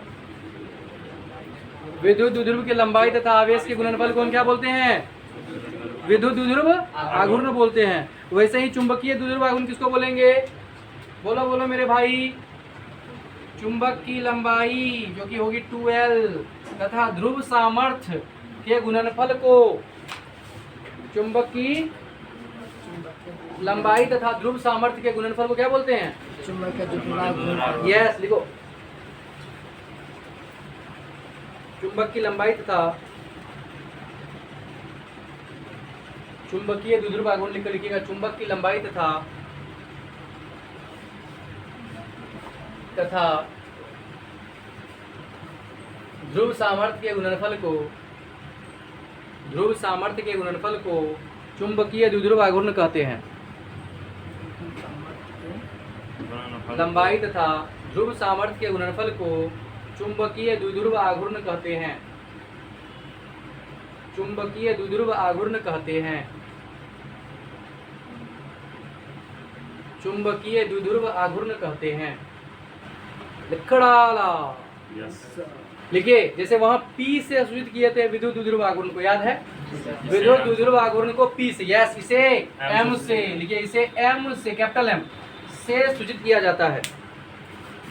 विद्युत द्विध्रुव की लंबाई तथा आवेश के गुणनफल को हम क्या बोलते हैं? विद्युत द्विध्रुव आघूर्ण बोलते हैं। वैसे ही चुंबकीय द्विध्रुव आघूर्ण किसको बोलेंगे? बोलो बोलो मेरे भाई। चुंबक की लंबाई जो कि होगी 2L तथा ध्रुव सामर्थ्य के गुणनफल को, चुंबक की लंबाई तथा ध्रुव सामर्थ्य के गुणनफल को क्या बोलते हैं? यस, लिखो। चुंबक की लंबाई तथा चुंबकीय द्विध्रुव आघूर्ण लिखकर लिखिएगा। चुंबक की लंबाई तथा ध्रुव सामर्थ्य के गुणनफल को चुंबकीय द्विध्रुव आघूर्ण कहते हैं। लंबाई तथा ध्रुव सामर्थ्य के गुणनफल को चुंबकीय द्विध्रुव आघूर्ण कहते हैं। चुंबकीय द्विध्रुव आघूर्ण कहते हैं। चुंबकीय द्विध्रुव आघूर्ण कहते हैं। लिखड़ाला लिखिए, जैसे वहां P से सूचित किए थे विद्युत द्विध्रुव आघूर्ण को, याद है? विद्युत द्विध्रुव आघूर्ण को P से, यस, इसे M से लिखिए। इसे M से, कैपिटल M से सूचित किया जाता है।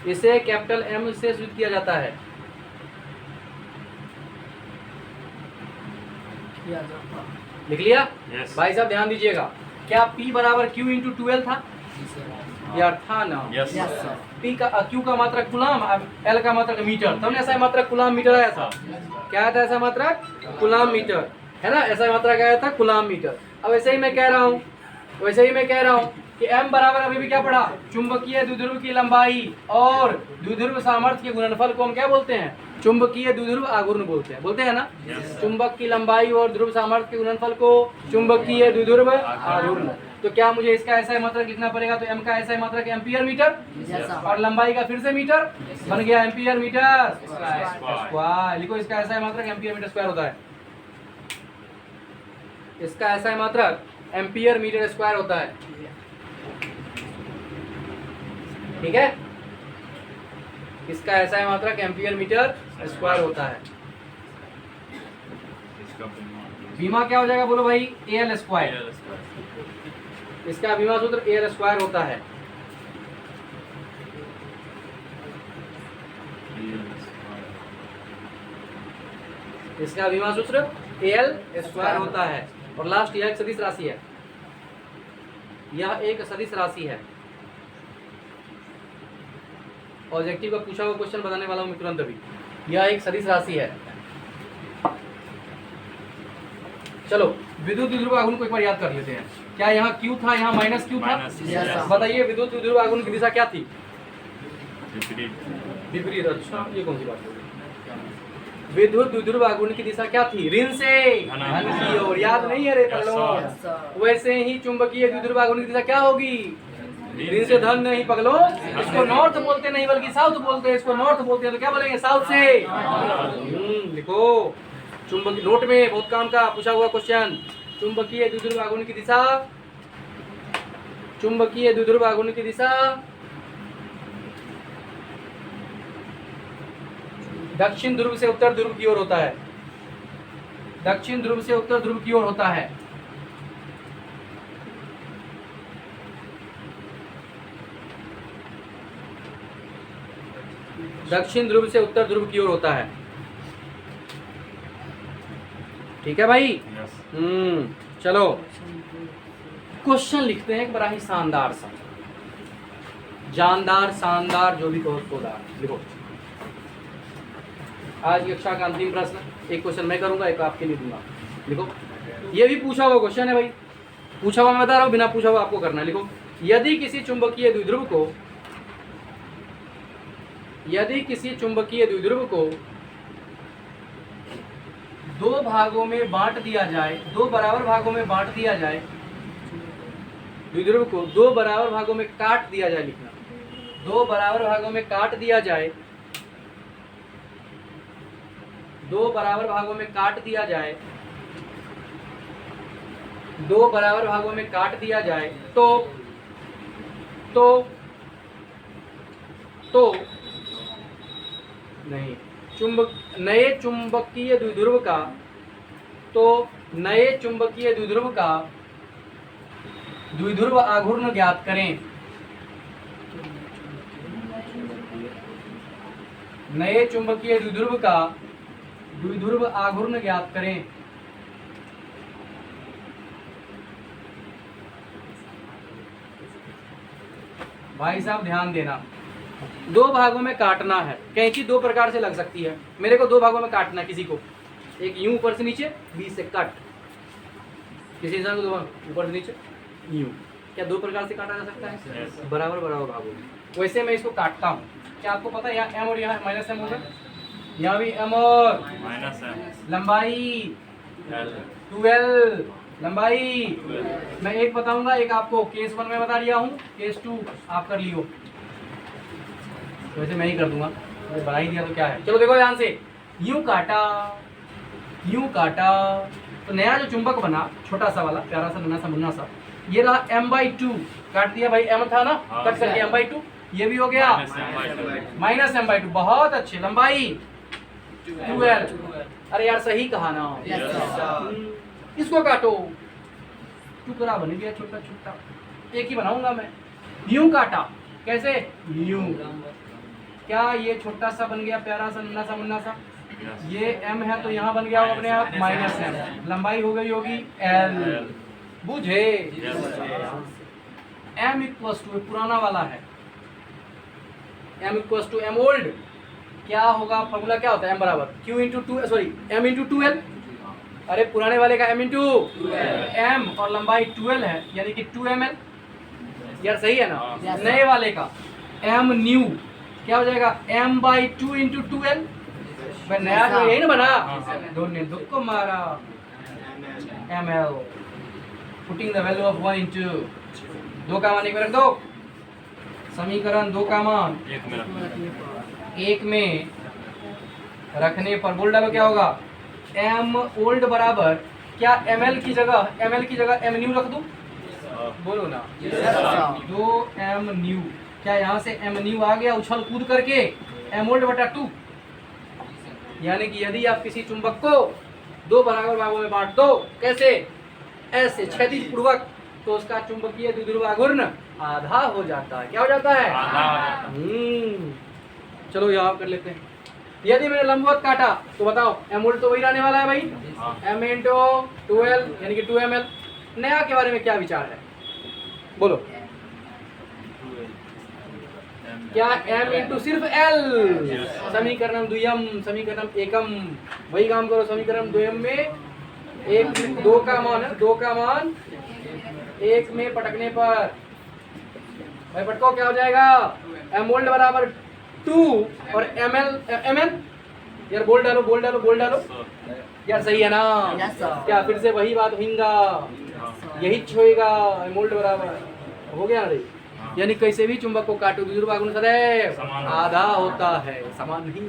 इसे कैपिटल M से सूचित किया जाता है। लिख लिया? Yes. भाई साहब ध्यान दीजिएगा। क्या P बराबर Q इंटू 2L था? यार था ना? Yes. P का Q का मात्रक कुलाम, L का मात्रक मीटर। तब ऐसा मात्रक कुलाम मीटर आया था। क्या आया था ऐसा मात्रक? कुलाम मीटर, है ना? ऐसा मात्रक आया था कुलाम मीटर। अब वैसे ही मैं कह रहा हूँ कि M बराबर अभी भी क्या पढ़ा? चुंबकीय द्विध्रुव की लंबाई और द्विध्रुव सामर्थ्य के गुणनफल को हम क्या बोलते हैं? चुंबकीय द्विध्रुव आघूर्ण बोलते हैं ना? Yes. चुंबक की लंबाई और ध्रुव सामर्थ्य के गुणनफल को चुंबकीय द्विध्रुव आघूर्ण। तो क्या मुझे इसका ऐसा मात्रक लिखना पड़ेगा? तो M का ऐसा मात्रक एम्पियर मीटर और लंबाई का फिर से मीटर बन गया एम्पियर मीटर स्क्वायर। लिखो, इसका ऐसा मात्रक एम्पियर मीटर स्क्वायर होता है। इसका ऐसा मात्रक एम्पियर मीटर स्क्वायर होता है। ठीक है? इसका ऐसा मात्रक एम्पियर मीटर स्क्वायर होता है। बीमा क्या हो जाएगा? बोलो भाई। AL square. इसका बीमा सूत्र AL स्क्वायर होता है। इसका बीमा सूत्र AL स्क्वायर होता है। और लास्ट यह एक सदिश राशि है। यह एक सदिश राशि है। ऑब्जेक्टिव का पूछा हुआ क्वेश्चन बताने वाला हूं मैं तुरंत अभी। यह एक सदिश राशि है। चलो विद्युत द्विध्रुव आघूर्ण को एक बार याद कर लेते हैं। क्या यहाँ Q था? यहाँ माइनस Q था? बताइए विद्युत द्विध्रुव आघूर्ण की दिशा क्या थी? विपरीत। अच्छा, ये कौन सी बात है? विद्युत द्विध्रुव आघूर्ण की दिशा क्या थी? ऋण से धन की ओर। याद नहीं है रे पगलो? वैसे ही चुंबकीय द्विध्रुव आघूर्ण की दिशा क्या होगी? ऋण से धन नहीं पगलो, इसको नॉर्थ बोलते नहीं बल्कि साउथ बोलते हैं। इसको नॉर्थ बोलते हैं तो क्या बोलेंगे? साउथ से। लिखो, चुंबकीय नोट में बहुत काम का पूछा हुआ क्वेश्चन। चुंबकीय द्विध्रुव आघूर्ण की दिशा, चुंबकीय द्विध्रुव आघूर्ण की दिशा दक्षिण ध्रुव से उत्तर ध्रुव की ओर होता है। दक्षिण ध्रुव से उत्तर ध्रुव की ओर होता है। दक्षिण ध्रुव से उत्तर ध्रुव की ओर होता है। ठीक है भाई? चलो क्वेश्चन लिखते हैं एक बड़ा ही शानदार सा। जानदार, शानदार, जो भी कहो उसको दार। लिखो आज की कक्षा का अंतिम प्रश्न, एक क्वेश्चन मैं करूंगा, एक आपके लिए दूंगा। लिखो, ये भी पूछा हुआ क्वेश्चन है भाई, पूछा हुआ मैं बता रहा हूँ, बिना पूछा हुआ आपको करना है। लिखो, यदि किसी चुंबकीय द्विध्रुव को दो भागों में बांट दिया जाए, दो बराबर भागों में बांट दिया जाए, द्विध्रुव को दो बराबर भागों में काट दिया जाए, लिखना, दो बराबर भागों में काट दिया जाए, दो बराबर भागों में काट दिया जाए, दो बराबर भागों में काट दिया जाए, तो नहीं, नए चुंबकीय द्विध्रुव का द्विध्रुव आघूर्ण ज्ञात करें। नए चुंबकीय द्विध्रुव का द्विध्रुव आघूर्ण ज्ञात करें। भाई साहब ध्यान देना, दो भागों में काटना है। कैंची दो प्रकार से लग सकती है। मेरे को दो भागों में काटना है किसी को, एक यूं ऊपर से नीचे, बीच से कट। किसी इंसान को दो ऊपर से नीचे यूं, क्या दो प्रकार से काटा जा सकता है? बराबर बराबर भागों में। वैसे मैं इसको काटता हूँ। क्या आपको पता है यहाँ एम और यहाँ माइनस एम होगा, यहाँ भी एम और माइनस है, लंबाई 12, लंबाई मैं एक बताऊंगा, एक आपको केस 1 में बता दिया हूँ, केस 2 आप कर लियो। वैसे मैं ही कर दूंगा, बना ही दिया तो क्या है। चलो देखो ध्यान से, यूं काटा, तो नया जो चुंबक बना, छोटा सा वाला, प्यारा सा, नन्हा सा, मुन्ना सा, ये रहा m/2, काट दिया भाई, m था ना, कट करके m/2, ये भी हो गया -m/2। बहुत अच्छे, लंबाई 12। अरे यार सही कहा ना, इसको काटो, टुकड़ा बन गया छोटा छोटा, एक ही बनाऊंगा मैं। यूं काटा, कैसे? यूं, क्या ये छोटा सा बन गया, प्यारा सा, नन्हा सा, मुन्ना सा, ये m है तो यहाँ बन गया अपने आप -m, लंबाई हो गई होगी l, बुझे? m = पुराना वाला है, m = m ओल्ड, क्या होगा फॉर्मूला, क्या होता है m बराबर q × 2, सॉरी m × 2l। अरे पुराने वाले का m × m और लंबाई 12 है, यानी कि 2ml। यार सही है ना? नए वाले का m न्यू क्या हो जाएगा, m/2 × 2l। भाई नया जो यही ना बना, दो ने दो को मारा, ml, putting the value of 1 × 2 का मान एक में रख दो, समीकरण 2 का मान एक में रखने पर बोल डालो, क्या होगा, m ओल्ड बराबर, क्या ml की जगह m न्यू रख दूं? बोलो ना, 2m न्यू, क्या यहाँ से m न्यू आ गया उछल कूद करके, m ओल्ड बटा 2। यानी कि यदि आप किसी चुंबक को दो बराबर भागों में बांट दो, कैसे? ऐसे क्षैतिज पूर्वक, तो उसका चुंबकीय द्विध्रुव आघूर्ण आधा हो जाता है। क्या हो जाता है? चलो यहाँ कर लेते हैं। यदि मैंने लंबवत काटा तो बताओ, m ओल्ड तो वही रहने वाला है भाई, m × 12 यानी कि 2ml। नया के बारे में क्या विचार है, बोलो? क्या m × सिर्फ l, समीकरण द्वियम, समीकरण एकम, वही काम करो। समीकरण द्वियम में एक 2 का मान है, 2 का मान एक में पटकने पर भाई पटको, क्या हो जाएगा, m ओल्ड बराबर 2 और ml यार बोल डालो यार, सही है ना? क्या फिर से वही बात होगा, यही होएगा, m ओल्ड बराबर हो गया रे। यानी कैसे भी चुंबक को काटो, द्विध्रुव आघूर्ण सदैव आधा होता है, समान नहीं।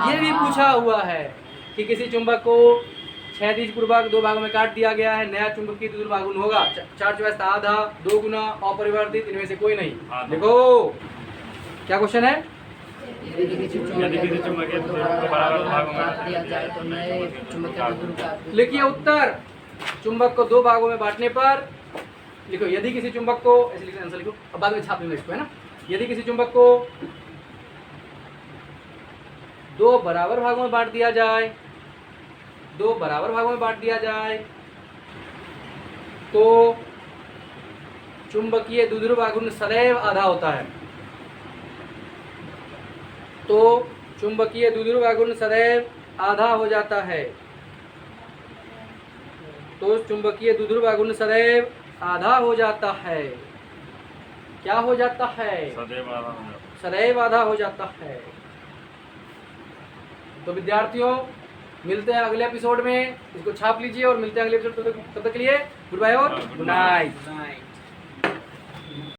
ये भी पूछा हुआ है कि किसी चुंबक को क्षैतिज पूर्वक दो भागों में काट दिया गया है, नया चुंबकीय द्विध्रुव आघूर्ण होगा 4 चौवालीस आधा, 2 गुना, अपरिवर्तित, इनमें से कोई नहीं। देखो क्या क्वेश्चन है, यदि किसी चुंबकीय द्विध्रुव को बराबर भागों में लिखिए उत्तर। चुंबक को दो भागों में बांटने पर, लिखो यदि किसी चुंबक को, ऐसे लिखो, आंसर लिखो, अब बाद में छाप लूंगा इसको, है ना। यदि किसी चुंबक को दो बराबर भागों में बांट दिया जाए, दो बराबर भागों में बांट दिया जाए, तो चुंबकीय द्विध्रुव आघूर्ण सदैव आधा होता है। तो चुंबकीय द्विध्रुव आघूर्ण सदैव आधा हो जाता है। तो चुंबकीय द्विध्रुव आघूर्ण सदैव आधा हो जाता है। क्या हो जाता है? सदैव आधा हो जाता सदैव आधा हो जाता है। तो विद्यार्थियों मिलते हैं अगले एपिसोड में, इसको छाप लीजिए और मिलते हैं अगले एपिसोड। तब तक के लिए गुड बाय और गुड नाइट।